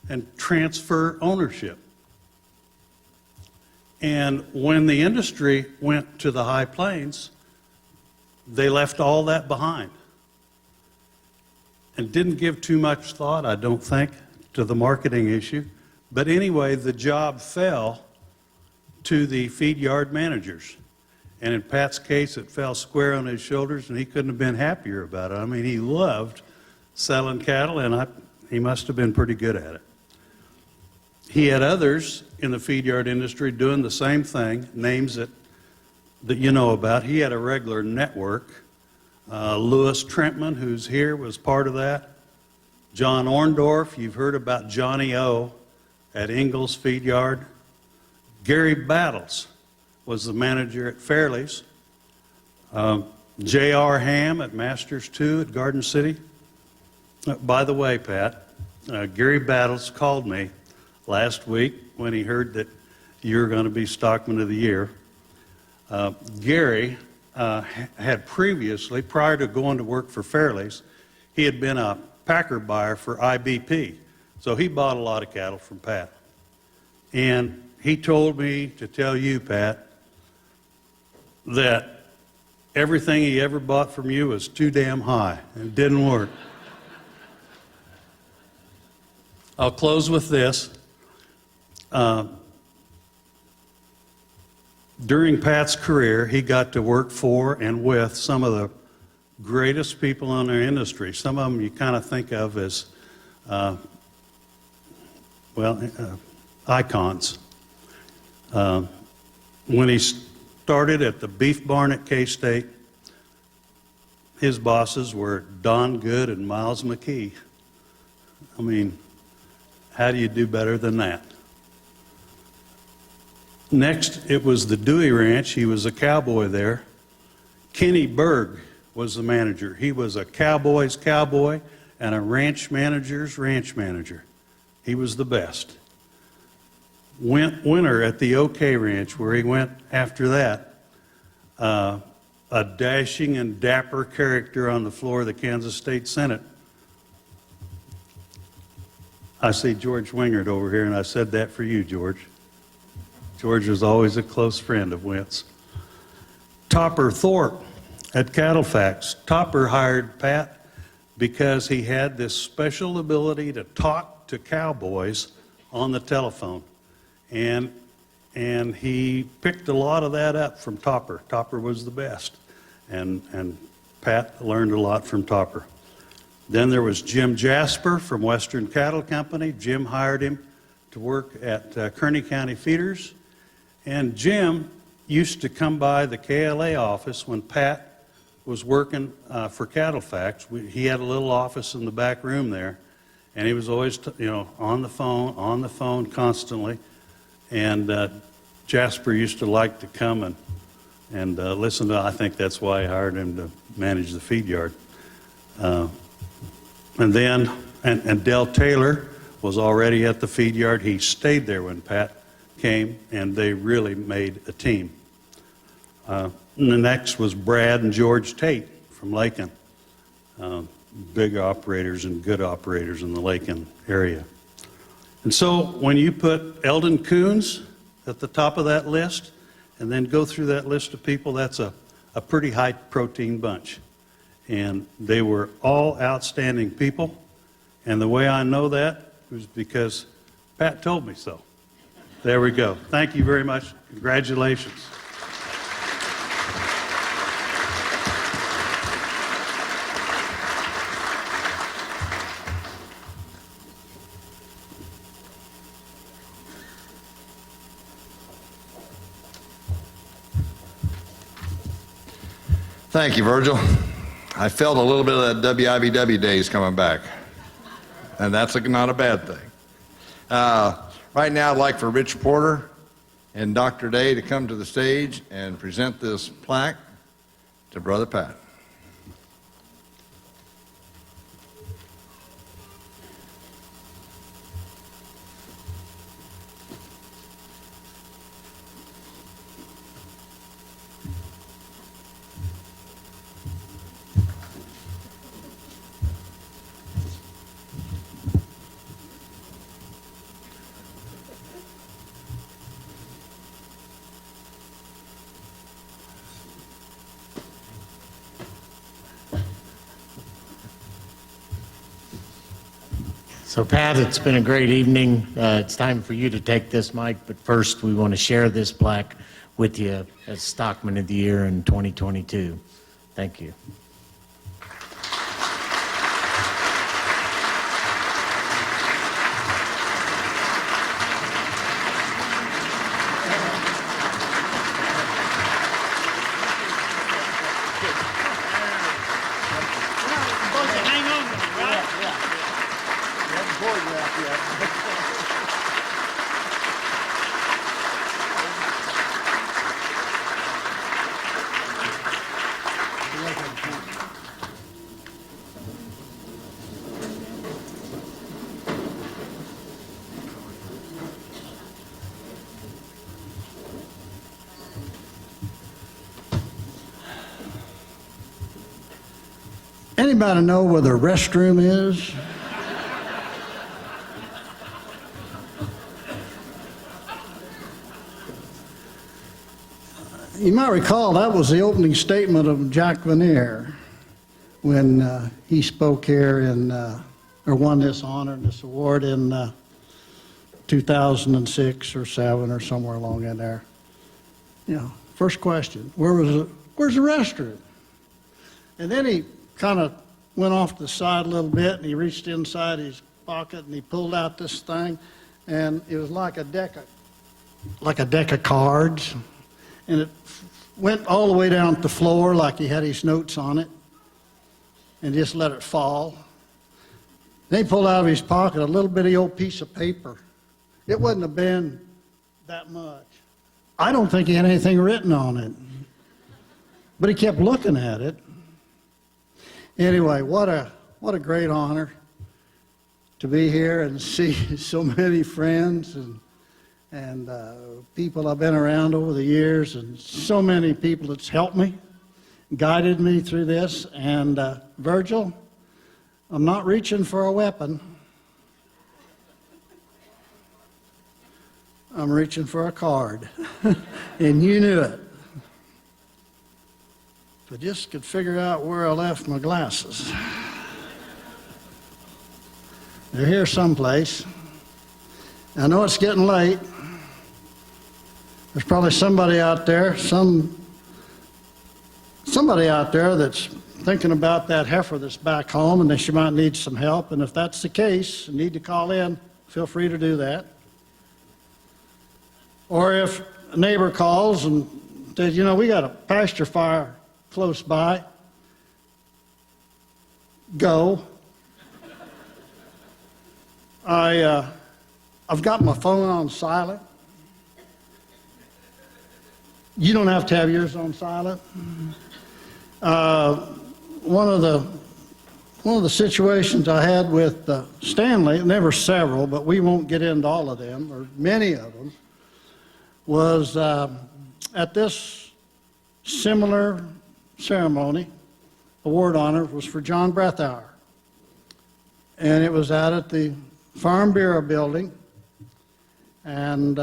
S10: and transfer ownership. And when the industry went to the high plains, they left all that behind and didn't give too much thought, I don't think, to the marketing issue. But anyway, the job fell to the feed yard managers. And in Pat's case, it fell square on his shoulders, and he couldn't have been happier about it. I mean, he loved selling cattle, and he must have been pretty good at it. He had others in the feed yard industry doing the same thing, names that you know about. He had a regular network. Louis Trentman, who's here, was part of that. John Orndorff, you've heard about Johnny O at Ingalls Feed Yard. Gary Battles was the manager at Fairley's. J.R. Ham at Masters 2 at Garden City. By the way, Pat, Gary Battles called me last week when he heard that you were going to be Stockman of the Year. Gary had previously, prior to going to work for Fairley's, he had been a packer buyer for IBP. So he bought a lot of cattle from Pat. And he told me to tell you, Pat, that everything he ever bought from you was too damn high and didn't work. I'll close with this. During Pat's career, he got to work for and with some of the greatest people in our industry. Some of them you kind of think of as, icons. When he started at the beef barn at K-State, his bosses were Don Good and Miles McKee. I mean, how do you do better than that? Next, it was the Dewey Ranch. He was a cowboy there. Kenny Berg was the manager. He was a cowboy's cowboy and a ranch manager's ranch manager. He was the best. Winter at the OK Ranch, where he went after that, a dashing and dapper character on the floor of the Kansas State Senate. I see George Wingert over here, and I said that for you, George. George was always a close friend of Wentz. Topper Thorpe at Cattlefax. Topper hired Pat because he had this special ability to talk to cowboys on the telephone. And he picked a lot of that up from Topper. Topper was the best. And Pat learned a lot from Topper. Then there was Jim Jasper from Western Cattle Company. Jim hired him to work at Kearney County Feeders. And Jim used to come by the KLA office when Pat was working for Cattlefax. He had a little office in the back room there, and he was always, on the phone constantly. And Jasper used to like to come and And listen, I think that's why I hired him to manage the feed yard. And Del Taylor was already at the feed yard. He stayed there when Pat came, and they really made a team. And the next was Brad and George Tate from Lakin, big operators and good operators in the Lakin area. And so when you put Eldon Koons at the top of that list, and then go through that list of people, that's a pretty high protein bunch. And they were all outstanding people. And the way I know that was because Pat told me so. There we go. Thank you very much. Congratulations.
S1: Thank you, Virgil. I felt a little bit of that WIBW days coming back, and that's not a bad thing. Right now, I'd like for Rich Porter and Dr. Day to come to the stage and present this plaque to Brother Pat.
S12: So Pat, it's been a great evening. It's time for you to take this mic, but first we want to share this plaque with you as Stockman of the Year in 2022. Thank you.
S13: Anybody know where the restroom is? You might recall that was the opening statement of Jack Vanier when he spoke here in, or won this honor and this award in 2006 or 7 or somewhere along in there. You know, first question, where's the restroom? And then he kind of went off to the side a little bit, and he reached inside his pocket and he pulled out this thing, and it was like a deck of cards, and it went all the way down to the floor like he had his notes on it, and just let it fall. Then he pulled out of his pocket a little bitty old piece of paper. It wouldn't have been that much. I don't think he had anything written on it, but he kept looking at it. Anyway, what a great honor to be here and see so many friends and people I've been around over the years, and so many people that's helped me, guided me through this. And Virgil, I'm not reaching for a weapon. I'm reaching for a card, and you knew it. If I just could figure out where I left my glasses. They're here someplace. I know it's getting late. There's probably somebody out there, somebody out there that's thinking about that heifer that's back home and that she might need some help. And if that's the case, you need to call in, feel free to do that. Or if a neighbor calls and says, you know, we got a pasture fire close by, go. I've got my phone on silent. You don't have to have yours on silent. One of the situations I had with Stanley, and there were several, but we won't get into all of them, or many of them, was at this similar ceremony, award honor was for John Breathauer. And it was out at the Farm Bureau building. And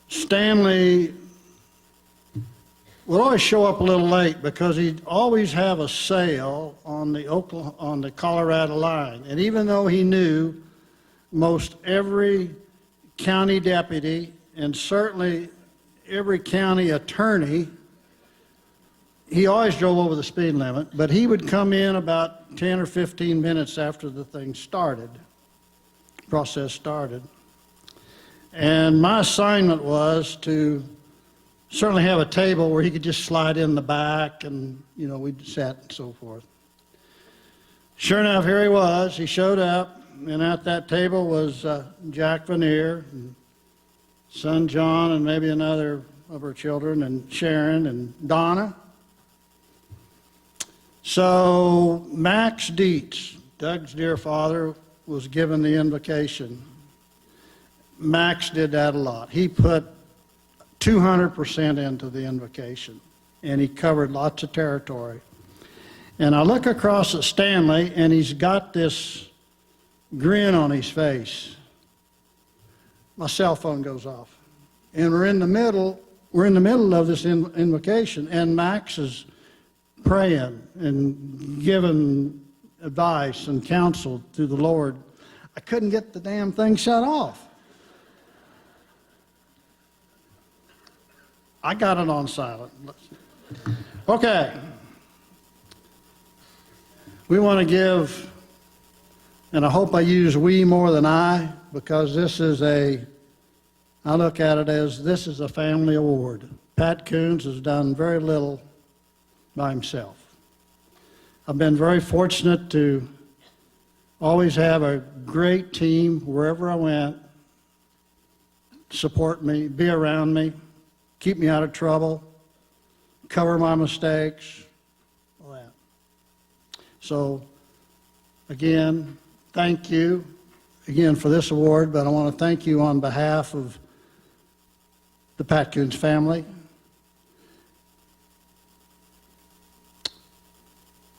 S13: Stanley would always show up a little late because he'd always have a sale on the Colorado line. And even though he knew most every county deputy and certainly every county attorney, he always drove over the speed limit, but he would come in about 10 or 15 minutes after the thing started, process started. And my assignment was to certainly have a table where he could just slide in the back and, you know, we'd sat and so forth. Sure enough, here he was. He showed up, and at that table was Jack Vanier, and son John, and maybe another of her children, and Sharon and Donna. So Max Dietz, Doug's dear father, was given the invocation. Max did that a lot. He put 200% into the invocation, and he covered lots of territory. And I look across at Stanley, and he's got this grin on his face. My cell phone goes off, and we're in the middle of this invocation, and Max is praying and giving advice and counsel to the Lord. I couldn't get the damn thing shut off. I got it on silent. Okay. We want to give, and I hope I use we more than I, because this is I look at it as this is a family award. Pat Koons has done very little by himself. I've been very fortunate to always have a great team wherever I went, support me, be around me, keep me out of trouble, cover my mistakes, all that. So, again, thank you again for this award, but I want to thank you on behalf of the Pat Koons family.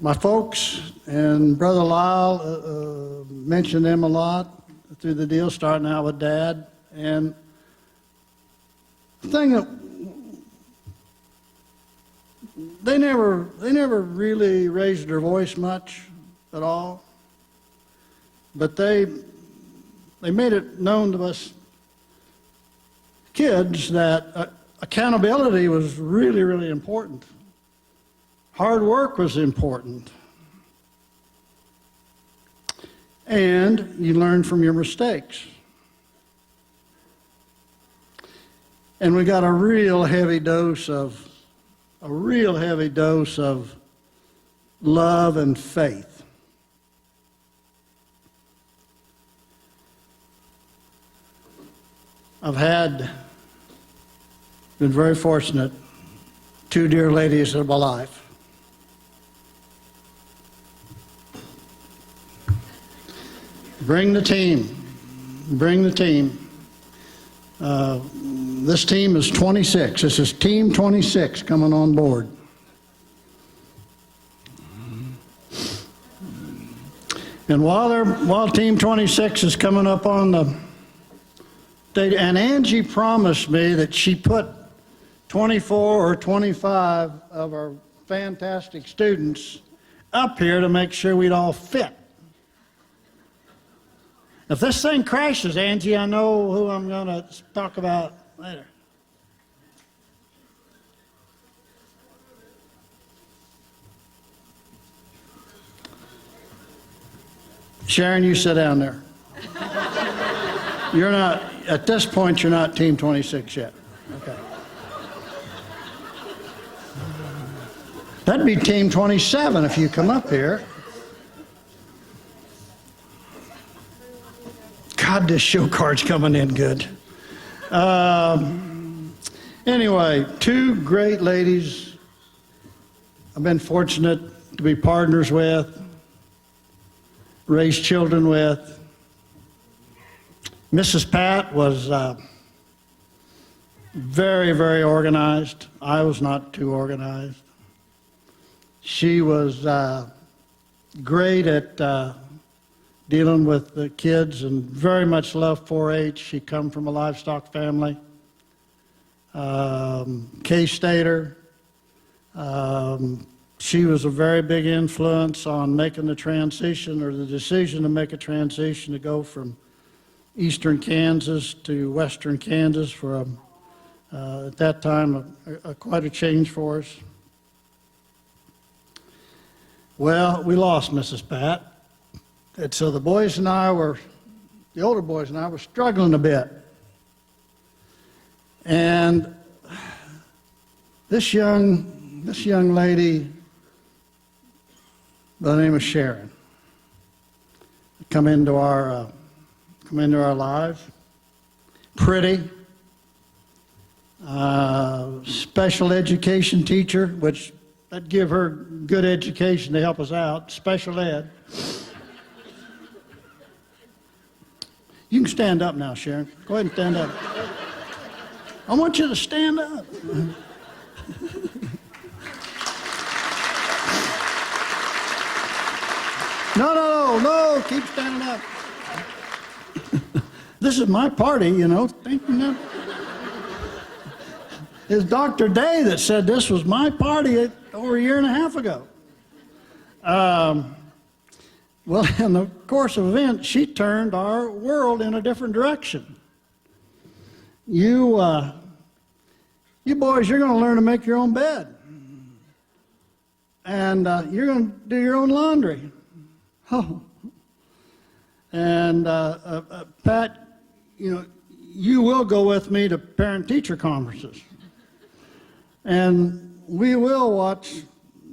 S13: My folks and Brother Lyle mentioned them a lot through the deal, starting out with Dad. And the thing that they never really raised their voice much at all, but they made it known to us kids that accountability was really, really important. Hard work was important. And you learn from your mistakes. And we got a real heavy dose of love and faith. Been very fortunate, two dear ladies of my life. Bring the team. Bring the team. This team is 26. This is Team 26 coming on board. And while Team 26 is coming up on the date, and Angie promised me that she put 24 or 25 of our fantastic students up here to make sure we'd all fit. If this thing crashes, Angie, I know who I'm going to talk about later. Sharon, you sit down there. You're not, at this point, you're not Team 26 yet. Okay. That'd be Team 27 if you come up here. God, this show card's coming in good. Anyway, two great ladies I've been fortunate to be partners with, raise children with. Mrs. Pat was very, very organized. I was not too organized. She was great at dealing with the kids and very much loved 4-H. She come from a livestock family. K-Stater. She was a very big influence on making the transition or the decision to make a transition to go from eastern Kansas to western Kansas for, at that time, quite a change for us. Well, we lost Mrs. Pat. And so the boys and I were, the older boys and I were struggling a bit. And this young lady by the name of Sharon come into our lives. Pretty, special education teacher, which I'd give her good education to help us out, special ed. You can stand up now, Sharon. Go ahead and stand up. I want you to stand up. No, keep standing up. This is my party, you know. It's Dr. Day that said this was my party over a year and a half ago. Well, in the course of events, she turned our world in a different direction. You boys, you're going to learn to make your own bed. And you're going to do your own laundry. Oh. And Pat, you will go with me to parent-teacher conferences. And we will watch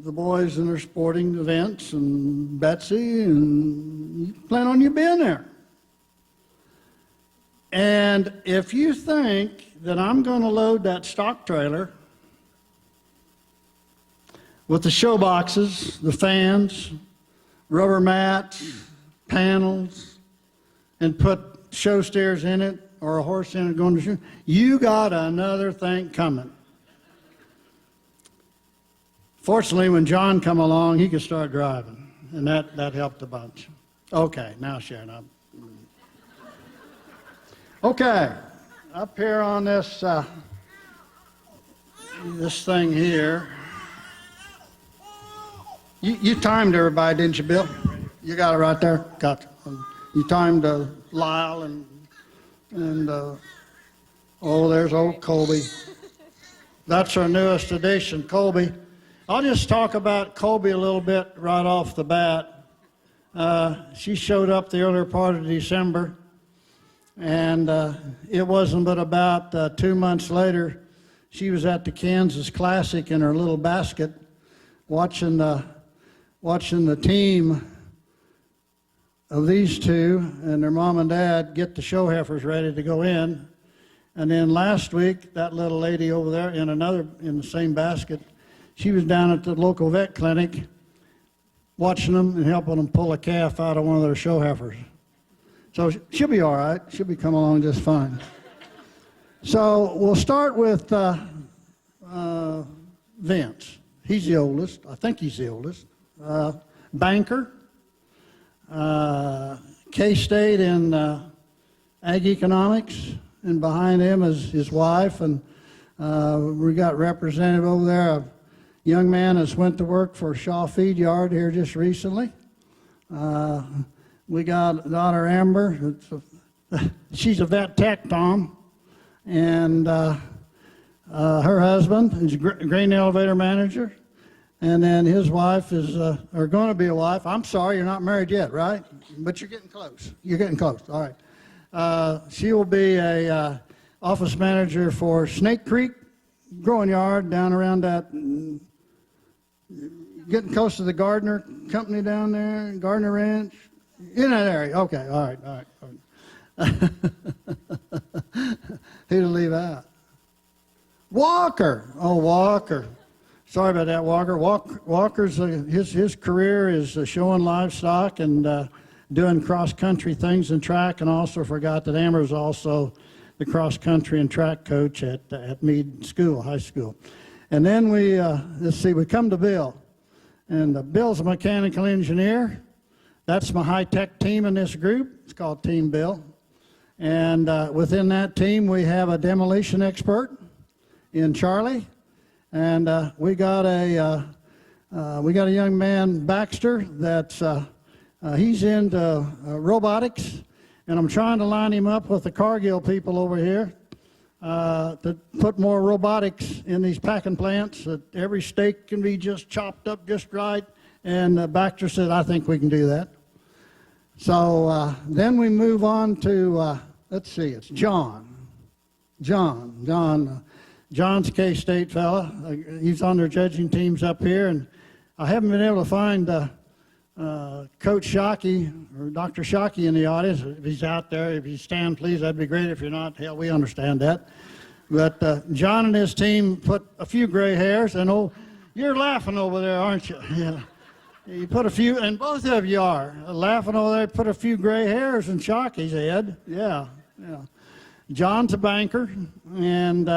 S13: the boys in their sporting events, and Betsy, and you plan on you being there. And if you think that I'm going to load that stock trailer with the show boxes, the fans, rubber mats, panels, and put show steers in it or a horse in it going to show, you got another thing coming. Fortunately, when John come along, he could start driving, and that helped a bunch. Okay, now Sharon, up. Okay, up here on this this thing here. You timed everybody, didn't you, Bill? You got it right there. Got it. You timed Lyle and oh, there's old Colby. That's our newest addition, Colby. I'll just talk about Colby a little bit right off the bat. She showed up the earlier part of December, and it wasn't but about 2 months later, she was at the Kansas Classic in her little basket, watching the team of these two and their mom and dad get the show heifers ready to go in. And then last week, that little lady over there in the same basket, she was down at the local vet clinic watching them and helping them pull a calf out of one of their show heifers. So she'll be all right. She'll be coming along just fine. So we'll start with Vince. He's the oldest. I think he's the oldest. Banker. K-State in Ag Economics. And behind him is his wife. And we got representative over there, a young man that's went to work for Shaw Feed Yard here just recently. We got daughter Amber. She's a vet tech, Tom. And her husband is a grain elevator manager. And then his wife is, or going to be a wife. I'm sorry, you're not married yet, right? But you're getting close. You're getting close. All right. She will be a office manager for Snake Creek Growing Yard down around that, getting close to the Gardner company down there, Gardner Ranch, in that area. Okay, all right. Who to leave out? Walker. Oh, Walker. Sorry about that, Walker. Walker's his career is showing livestock and doing cross-country things in track, and also forgot that Amber's also the cross-country and track coach at Meade School, high school. And then we come to Bill. And Bill's a mechanical engineer. That's my high-tech team in this group. It's called Team Bill. And within that team, we have a demolition expert in Charlie. And we got a young man, Baxter, that's he's into robotics, and I'm trying to line him up with the Cargill people over here to put more robotics in these packing plants, that every steak can be just chopped up just right. And Baxter said, I think we can do that. So then we move on to, let's see, it's John. John's a K-State fella. He's on their judging teams up here, and I haven't been able to find Coach Shockey or Dr. Shockey in the audience. If he's out there, if you stand, please, that'd be great. If you're not, hell, we understand that. But John and his team put a few gray hairs, and oh, you're laughing over there, aren't you? Yeah. You put a few, and both of you are laughing over there, put a few gray hairs in Shockey's head. Yeah. John's a banker, and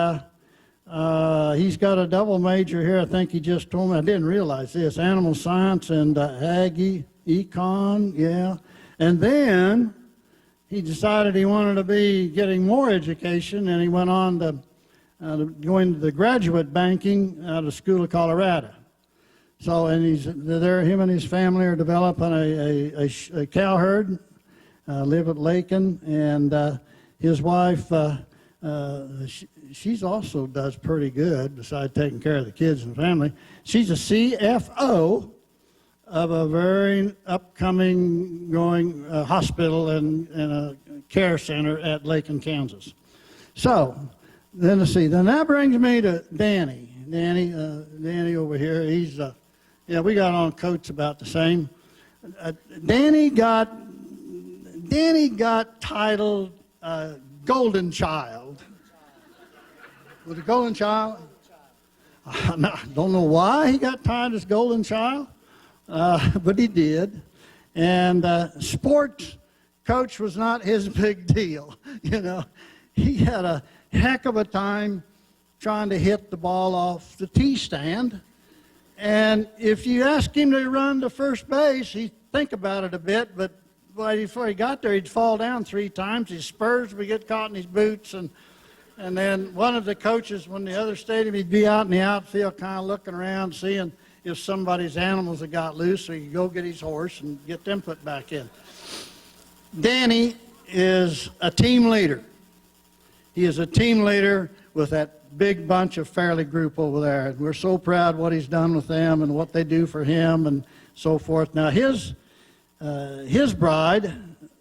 S13: he's got a double major here. I think he just told me. I didn't realize this. Animal science and Aggie, econ, yeah. And then he decided he wanted to be getting more education, and he went on to going to the graduate banking out of School of Colorado. So, and he's there. Him and his family are developing a cow herd, live at Lakin, and his wife. She's also does pretty good besides taking care of the kids and family. She's a CFO of a very upcoming growing hospital and a care center at Lakin, Kansas. So then let's see. Then that brings me to Danny. Danny over here. He's we got on coats about the same. Danny got titled Golden Child. Was it Golden Child? I don't know why he got titled as Golden Child, but he did. And sports coach was not his big deal. He had a heck of a time trying to hit the ball off the tee stand. And if you ask him to run to first base, he'd think about it a bit, but before he got there, he'd fall down 3 times. His spurs would get caught in his boots. And then one of the coaches, when the other stadium, he'd be out in the outfield kind of looking around, seeing if somebody's animals had got loose, so he'd go get his horse and get them put back in. Danny is a team leader. He is a team leader with that big bunch of Fairleigh group over there. And we're so proud what he's done with them and what they do for him and so forth. Now, his bride,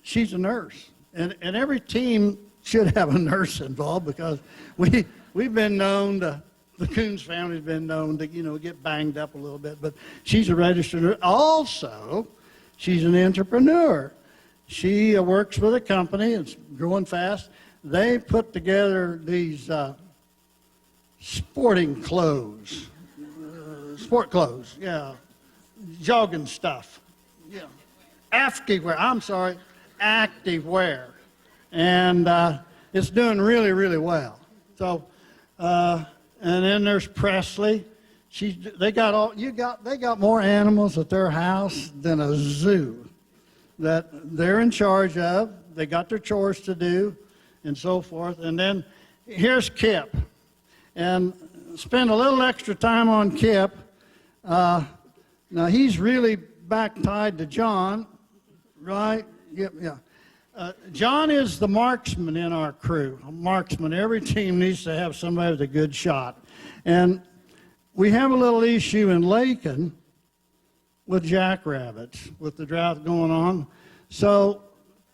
S13: she's a nurse. And every team should have a nurse involved, because we've been known to, the Koons family's been known to, get banged up a little bit. But she's a registered nurse. Also, she's an entrepreneur. She works with a company. It's growing fast. They put together these sporting clothes, sport clothes, yeah, jogging stuff, yeah, activewear. Activewear, and it's doing really, really well. So, and then there's Presley. They got more animals at their house than a zoo that they're in charge of. They got their chores to do, and so forth. And then here's Kip. And spend a little extra time on Kip. Now, he's really back tied to John, right? Yeah. John is the marksman in our crew. A marksman. Every team needs to have somebody with a good shot. And we have a little issue in Lakin with jackrabbits, with the drought going on. So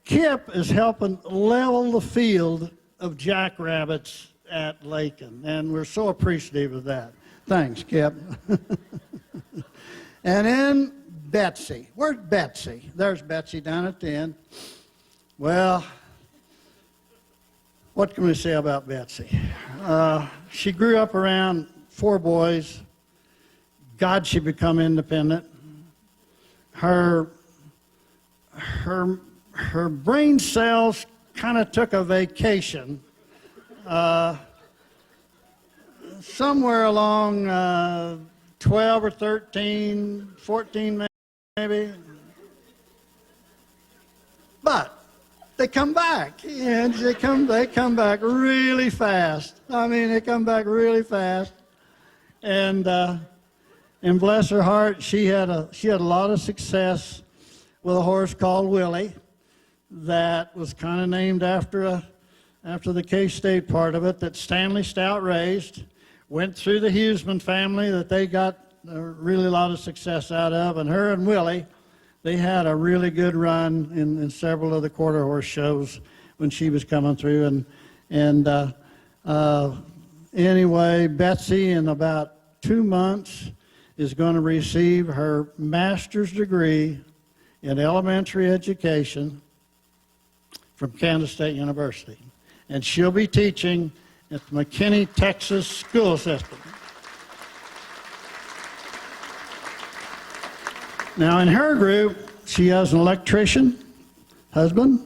S13: Kip is helping level the field of jackrabbits at Lakin, and we're so appreciative of that. Thanks, Kip. And then Betsy. Where's Betsy? There's Betsy down at the end. Well, What can we say about Betsy? She grew up around 4 boys. God, she become independent. Her brain cells kind of took a vacation somewhere along 12 or 13, 14 maybe. But they come back, and they come back really fast. I mean, they come back really fast. And bless her heart, she had a lot of success with a horse called Willie that was kind of named after the K-State part of it that Stanley Stout raised. Went through the Huseman family that they got really a lot of success out of, and her and Willie, they had a really good run in several of the quarter horse shows when she was coming through. Anyway, Betsy in about 2 months is going to receive her master's degree in elementary education from Kansas State University. And she'll be teaching at the McKinney, Texas school system. Now in her group, she has an electrician, husband,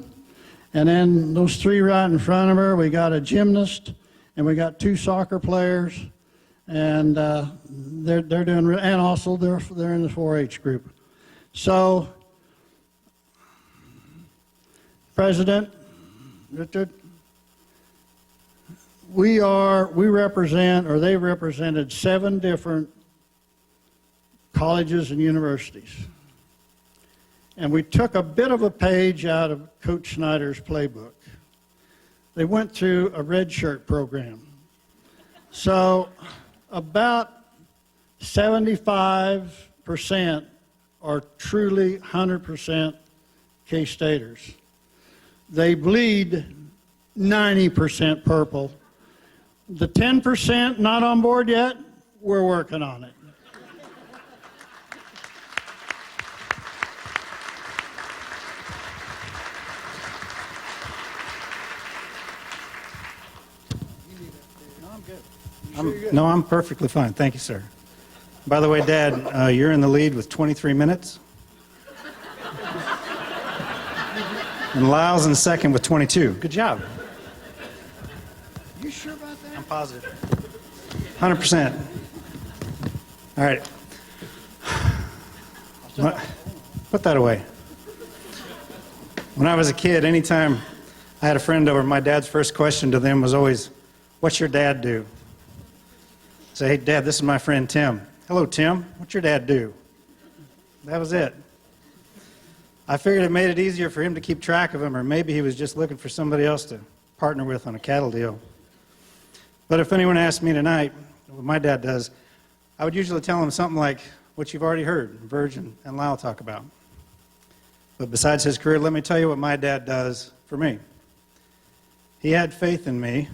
S13: and then those 3 right in front of her, we got a gymnast, and we got 2 soccer players, and they're doing, and also they're in the 4-H group. So, President Richard, they represented 7 different colleges and universities. And we took a bit of a page out of Coach Schneider's playbook. They went through a red shirt program. So about 75% are truly 100% K-Staters. They bleed 90% purple. The 10% not on board yet, we're working on it.
S14: No, I'm perfectly fine. Thank you, sir. By the way, Dad, you're in the lead with 23 minutes. And Lyle's in second with 22. Good job.
S13: You sure about that?
S14: I'm positive. 100%. All right. Put that away. When I was a kid, anytime I had a friend over, my dad's first question to them was always, "What's your dad do?" I say, "Hey, Dad, this is my friend Tim." "Hello, Tim. What's your dad do?" That was it. I figured it made it easier for him to keep track of him, or maybe he was just looking for somebody else to partner with on a cattle deal. But if anyone asked me tonight what my dad does, I would usually tell them something like what you've already heard Virgin and Lyle talk about. But besides his career, let me tell you what my dad does for me. He had faith in me,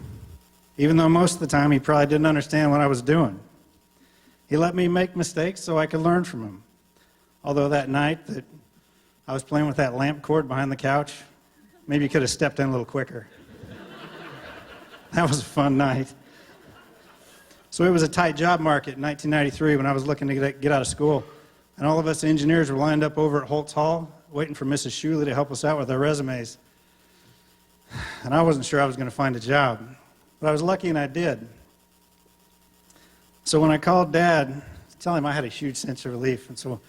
S14: even though most of the time he probably didn't understand what I was doing. He let me make mistakes so I could learn from him. Although that night that I was playing with that lamp cord behind the couch, maybe you could have stepped in a little quicker. That was a fun night. So it was a tight job market in 1993 when I was looking to get out of school. And all of us engineers were lined up over at Holtz Hall, waiting for Mrs. Shuley to help us out with our resumes. And I wasn't sure I was going to find a job. But I was lucky and I did. So when I called Dad to tell him, I had a huge sense of relief. And so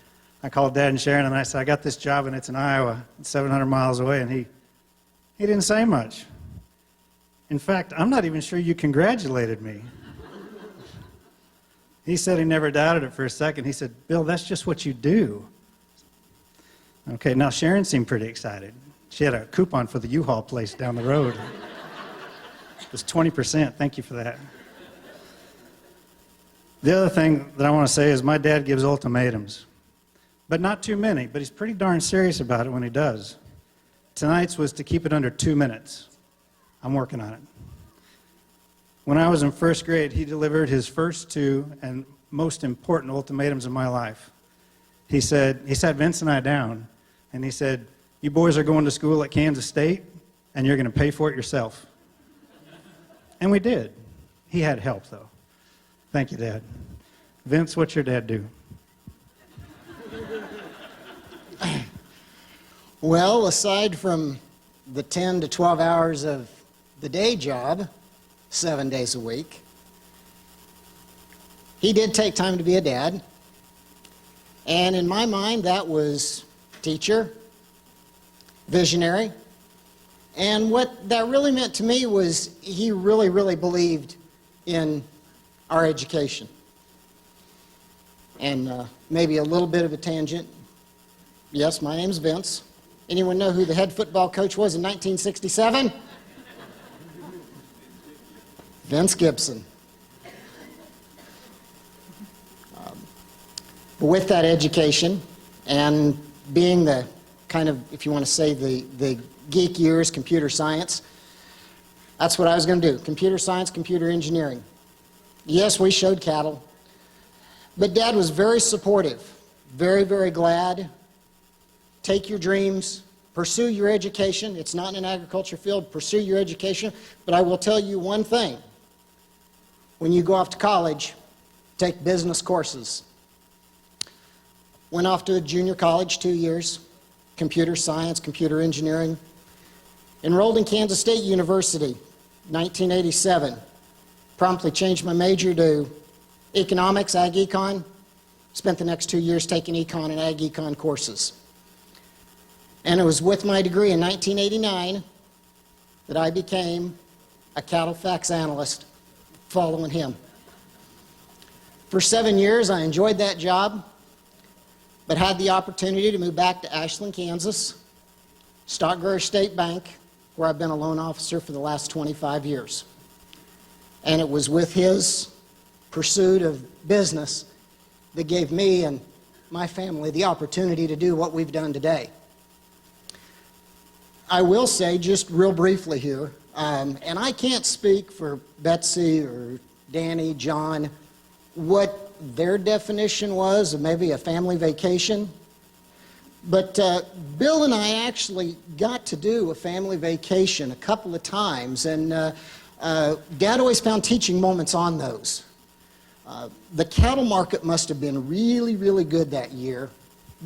S14: I called Dad and Sharon and I said, "I got this job and it's in Iowa. It's 700 miles away." And he didn't say much. In fact, I'm not even sure you congratulated me. He said he never doubted it for a second. He said, "Bill, that's just what you do." Okay, now Sharon seemed pretty excited. She had a coupon for the U-Haul place down the road. It was 20%. Thank you for that. The other thing that I want to say is my dad gives ultimatums. But not too many, but he's pretty darn serious about it when he does. Tonight's was to keep it under 2 minutes. I'm working on it. When I was in first grade, he delivered his first 2 and most important ultimatums of my life. He sat Vince and I down, and he said, "You boys are going to school at Kansas State, and you're going to pay for it yourself." And we did. He had help, though. Thank you, Dad. Vince, what's your dad do?
S15: Well, aside from the 10 to 12 hours of the day job, 7 days a week, he did take time to be a dad. And in my mind, that was teacher, visionary. And what that really meant to me was he really, really believed in our education. And maybe a little bit of a tangent. Yes, my name's Vince. Anyone know who the head football coach was in 1967? Vince Gibson. But with that education and being the kind of, if you want to say, the geek years, computer science, that's what I was going to do. Computer science, computer engineering. Yes, we showed cattle. But Dad was very supportive, very, very glad. Take your dreams, pursue your education. It's not in an agriculture field, pursue your education. But I will tell you one thing. When you go off to college, take business courses. Went off to a junior college, 2 years, computer science, computer engineering. Enrolled in Kansas State University, 1987. Promptly changed my major to economics, ag econ. Spent the next 2 years taking econ and ag econ courses. And it was with my degree in 1989 that I became a cattle facts analyst following him. For 7 years, I enjoyed that job, but had the opportunity to move back to Ashland, Kansas, Stock Grower State Bank, where I've been a loan officer for the last 25 years. And it was with his pursuit of business that gave me and my family the opportunity to do what we've done today. I will say, just real briefly here, and I can't speak for Betsy or Danny, John, what their definition was of maybe a family vacation. But Bill and I actually got to do a family vacation a couple of times, and Dad always found teaching moments on those. The cattle market must have been really, really good that year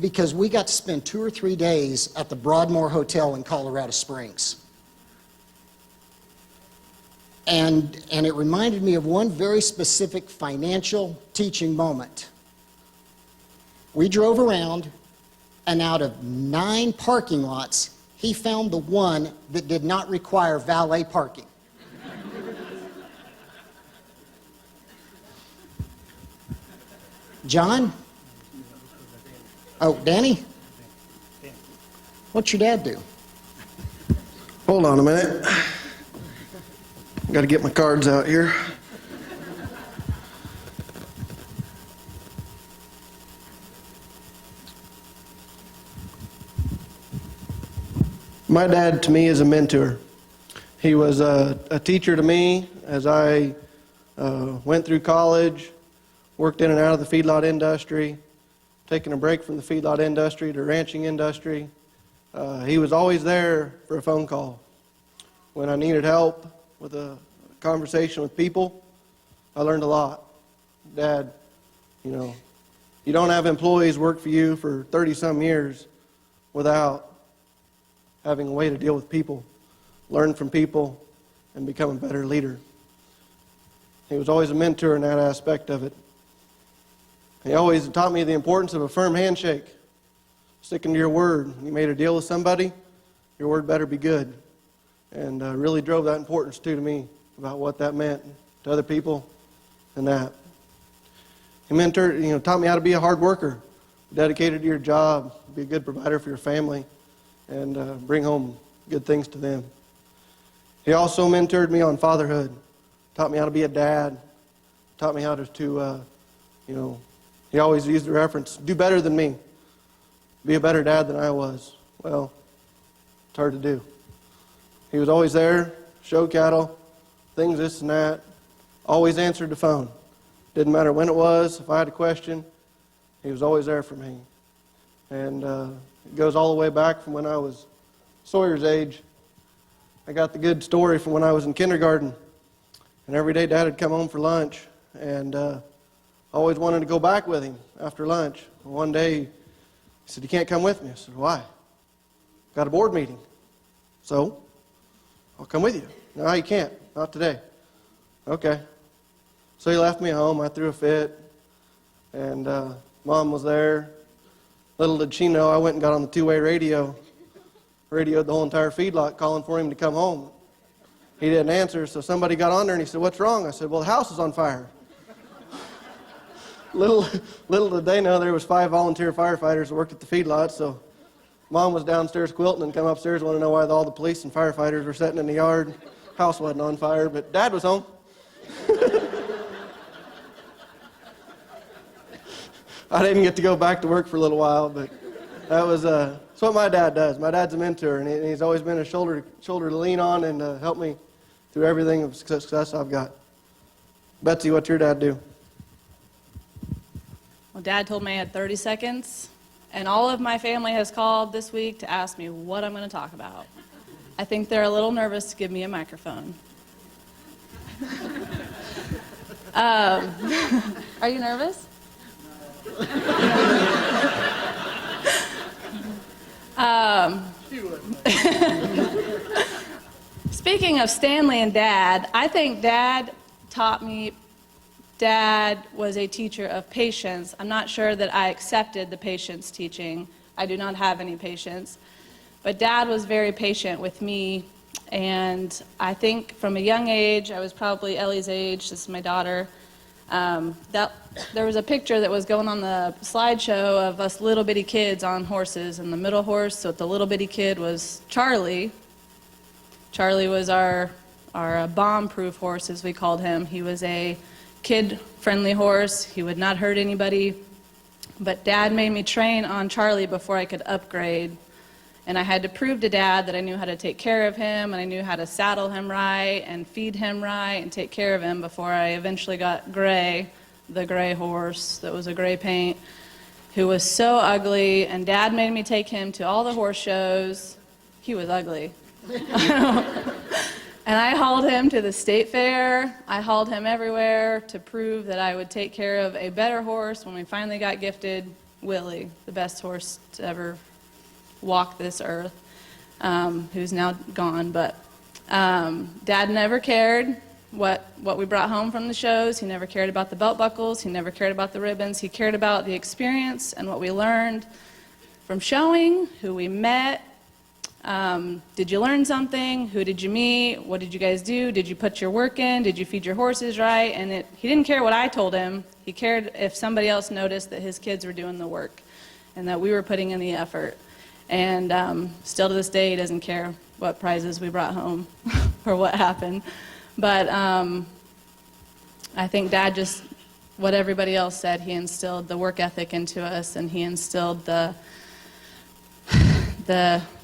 S15: because we got to spend 2 or 3 days at the Broadmoor Hotel in Colorado Springs. And it reminded me of one very specific financial teaching moment. We drove around, and out of 9 parking lots, he found the one that did not require valet parking. John? Oh, Danny? What's your dad do?
S16: Hold on a minute. Got to get my cards out here. My dad, to me, is a mentor. He was a teacher to me as I went through college, worked in and out of the feedlot industry, taking a break from the feedlot industry to ranching industry. He was always there for a phone call. When I needed help with a conversation with people, I learned a lot. Dad, you don't have employees work for you for 30-some years without having a way to deal with people, learn from people, and become a better leader. He was always a mentor in that aspect of it. He always taught me the importance of a firm handshake, sticking to your word. When you made a deal with somebody, your word better be good. And really drove that importance to me about what that meant to other people and that. He mentored, taught me how to be a hard worker, dedicated to your job, be a good provider for your family, and bring home good things to them. He also mentored me on fatherhood, taught me how to be a dad, taught me how to he always used the reference, do better than me, be a better dad than I was. Well, it's hard to do. He was always there, show cattle, things this and that, always answered the phone. Didn't matter when it was, if I had a question, he was always there for me. And it goes all the way back from when I was Sawyer's age. I got the good story from when I was in kindergarten. And every day Dad would come home for lunch, and always wanted to go back with him after lunch. One day he said, "You can't come with me." I said, "Why?" "Got a board meeting." "So? I'll come with you." "No, you can't. Not today." "Okay." So he left me home. I threw a fit, and Mom was there. Little did she know, I went and got on the two-way radio, radioed the whole entire feedlot calling for him to come home. He didn't answer, so somebody got on there and he said, "What's wrong?" I said, "Well, the house is on fire." Little did they know there was 5 volunteer firefighters that worked at the feedlot, so Mom was downstairs quilting and come upstairs wanting to know why all the police and firefighters were sitting in the yard. House wasn't on fire, but Dad was home. I didn't get to go back to work for a little while, but that was that's what my dad does. My dad's a mentor, and he's always been a shoulder to lean on and help me through everything of success I've got. Betsy, what's your dad do?
S17: Well, Dad told me I had 30 seconds, and all of my family has called this week to ask me what I'm going to talk about. I think they're a little nervous to give me a microphone. Are you nervous? Speaking of Stanley and Dad, I think Dad was a teacher of patience. I'm not sure that I accepted the patience teaching. I do not have any patience. But Dad was very patient with me, and I think from a young age, I was probably Ellie's age, this is my daughter, there was a picture that was going on the slideshow of us little bitty kids on horses, and the middle horse, so the little bitty kid was Charlie. Charlie was our bomb-proof horse, as we called him. He was a kid-friendly horse. He would not hurt anybody. But Dad made me train on Charlie before I could upgrade. And I had to prove to Dad that I knew how to take care of him, and I knew how to saddle him right and feed him right and take care of him before I eventually got Gray, the gray horse that was a gray paint, who was so ugly. And Dad made me take him to all the horse shows. He was ugly. And I hauled him to the state fair. I hauled him everywhere to prove that I would take care of a better horse when we finally got gifted Willie, the best horse to ever walk this earth, who's now gone. But Dad never cared what we brought home from the shows. He never cared about the belt buckles. He never cared about the ribbons. He cared about the experience and what we learned from showing, who we met. Did you learn something? Who did you meet? What did you guys do? Did you put your work in? Did you feed your horses right? And he didn't care what I told him. He cared if somebody else noticed that his kids were doing the work and that we were putting in the effort. And still to this day, he doesn't care what prizes we brought home or what happened. But I think Dad just, what everybody else said, he instilled the work ethic into us, and he instilled the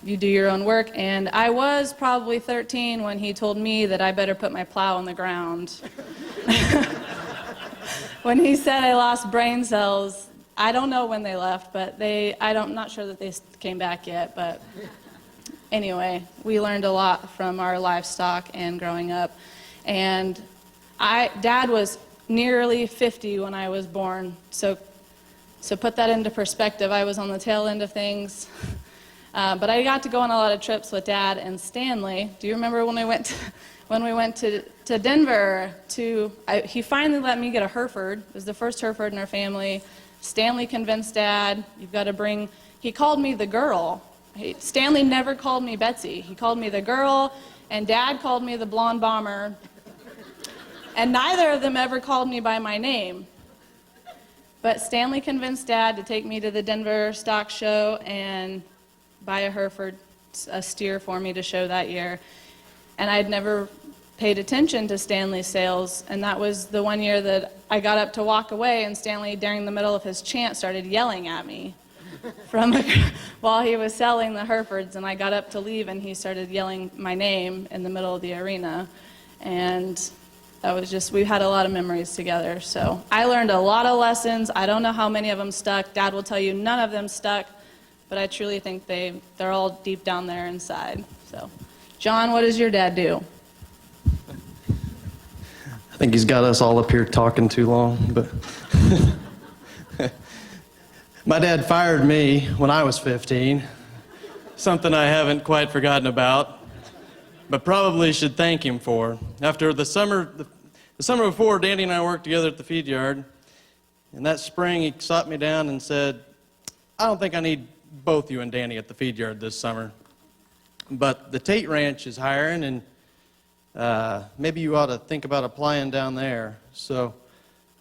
S17: you do your own work. And I was probably 13 when he told me that I better put my plow on the ground. When he said I lost brain cells, I don't know when they left, but I'm not sure that they came back yet. But anyway, we learned a lot from our livestock and growing up. And Dad was nearly 50 when I was born. So put that into perspective. I was on the tail end of things. But I got to go on a lot of trips with Dad and Stanley. Do you remember when we went to Denver? He finally let me get a Hereford. It was the first Hereford in our family. Stanley convinced Dad, you've got to bring, he called me the girl. Stanley never called me Betsy. He called me the girl, and Dad called me the blonde bomber. And neither of them ever called me by my name. But Stanley convinced Dad to take me to the Denver stock show and buy a Hereford, a steer for me to show that year. And I'd never paid attention to Stanley's sales, and that was the one year that I got up to walk away, and Stanley, during the middle of his chant, started yelling at me while he was selling the Herefords, and I got up to leave, and he started yelling my name in the middle of the arena. And that was just, we had a lot of memories together. So I learned a lot of lessons. I don't know how many of them stuck. Dad will tell you none of them stuck, but I truly think they're all deep down there inside. So, John, what does your dad do?
S16: think he's got us all up here talking too long, but my dad fired me when I was 15, something I haven't quite forgotten about, but probably should thank him for. After the summer before, Danny and I worked together at the feed yard, and that spring he sat me down and said, I don't think I need both you and Danny at the feed yard this summer, but the Tate Ranch is hiring, and maybe you ought to think about applying down there. So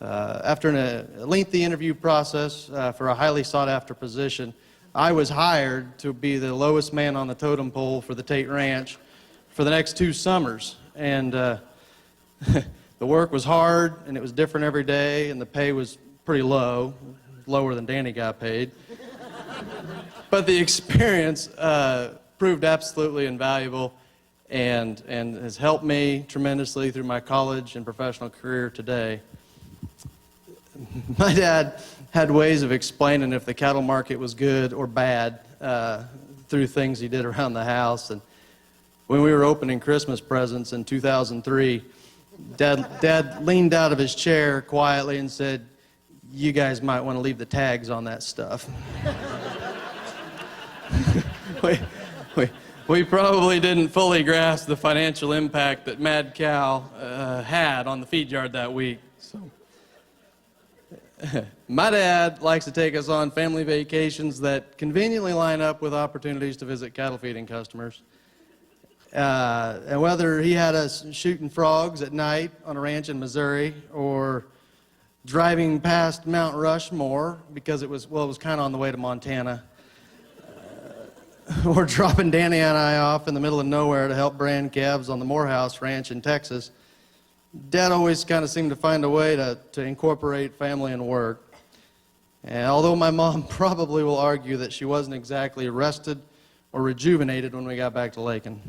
S16: after a lengthy interview process for a highly sought-after position, I was hired to be the lowest man on the totem pole for the Tate Ranch for the next 2 summers. And the work was hard, and it was different every day, and the pay was pretty low, lower than Danny got paid. But the experience proved absolutely invaluable and has helped me tremendously through my college and professional career today. My dad had ways of explaining if the cattle market was good or bad through things he did around the house. And when we were opening Christmas presents in 2003, Dad leaned out of his chair quietly and said, "You guys might want to leave the tags on that stuff." We probably didn't fully grasp the financial impact that Mad Cow had on the feed yard that week. So, my dad likes to take us on family vacations that conveniently line up with opportunities to visit cattle feeding customers. And whether he had us shooting frogs at night on a ranch in Missouri or driving past Mount Rushmore because it was kind of on the way to Montana, or dropping Danny and I off in the middle of nowhere to help brand calves on the Morehouse Ranch in Texas, Dad always kind of seemed to find a way to incorporate family and work. And although my mom probably will argue that she wasn't exactly rested or rejuvenated when we got back to Lakin.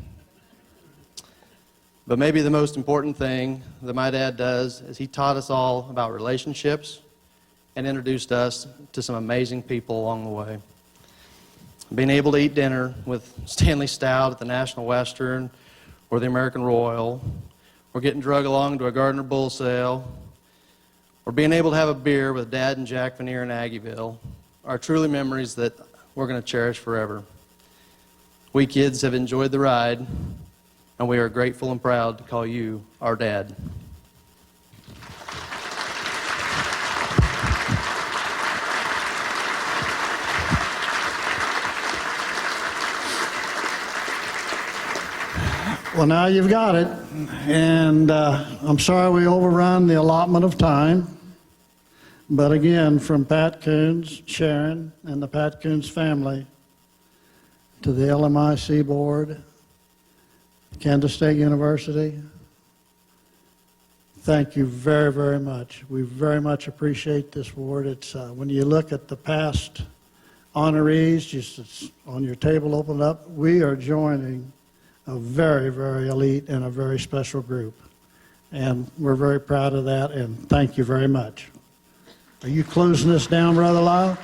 S16: But maybe the most important thing that my dad does is he taught us all about relationships and introduced us to some amazing people along the way. Being able to eat dinner with Stanley Stout at the National Western or the American Royal, or getting drug along to a Gardner Bull sale, or being able to have a beer with Dad and Jack Veneer in Aggieville are truly memories that we're going to cherish forever. We kids have enjoyed the ride, and we are grateful and proud to call you our dad.
S13: Well, now you've got it, and I'm sorry we overrun the allotment of time, but again, from Pat Koons, Sharon, and the Pat Koons family, to the LMIC board, Kansas State University, thank you very, very much. We very much appreciate this award. It's when you look at the past honorees, just on your table opened up, we are joining a very, very elite and a very special group. And we're very proud of that, and thank you very much. Are you closing this down, Brother Lyle?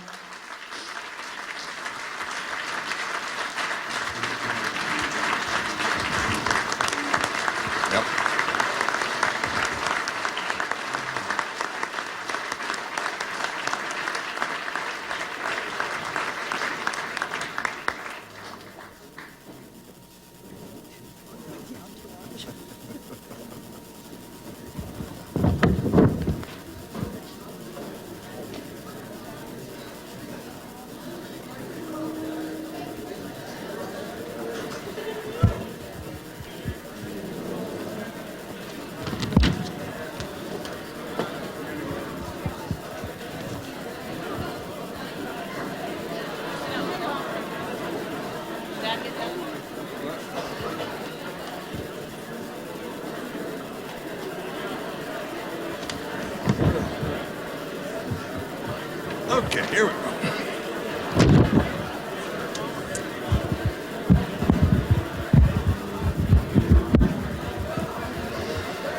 S1: Okay, here we go.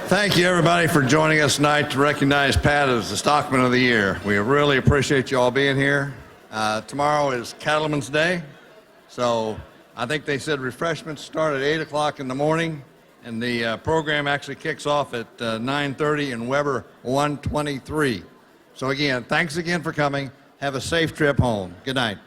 S1: Thank you, everybody, for joining us tonight to recognize Pat as the Stockman of the Year. We really appreciate you all being here. Tomorrow is Cattleman's Day, so I think they said refreshments start at 8 o'clock in the morning, And the program actually kicks off at 9:30 in Weber 123. So again, thanks again for coming. Have a safe trip home. Good night.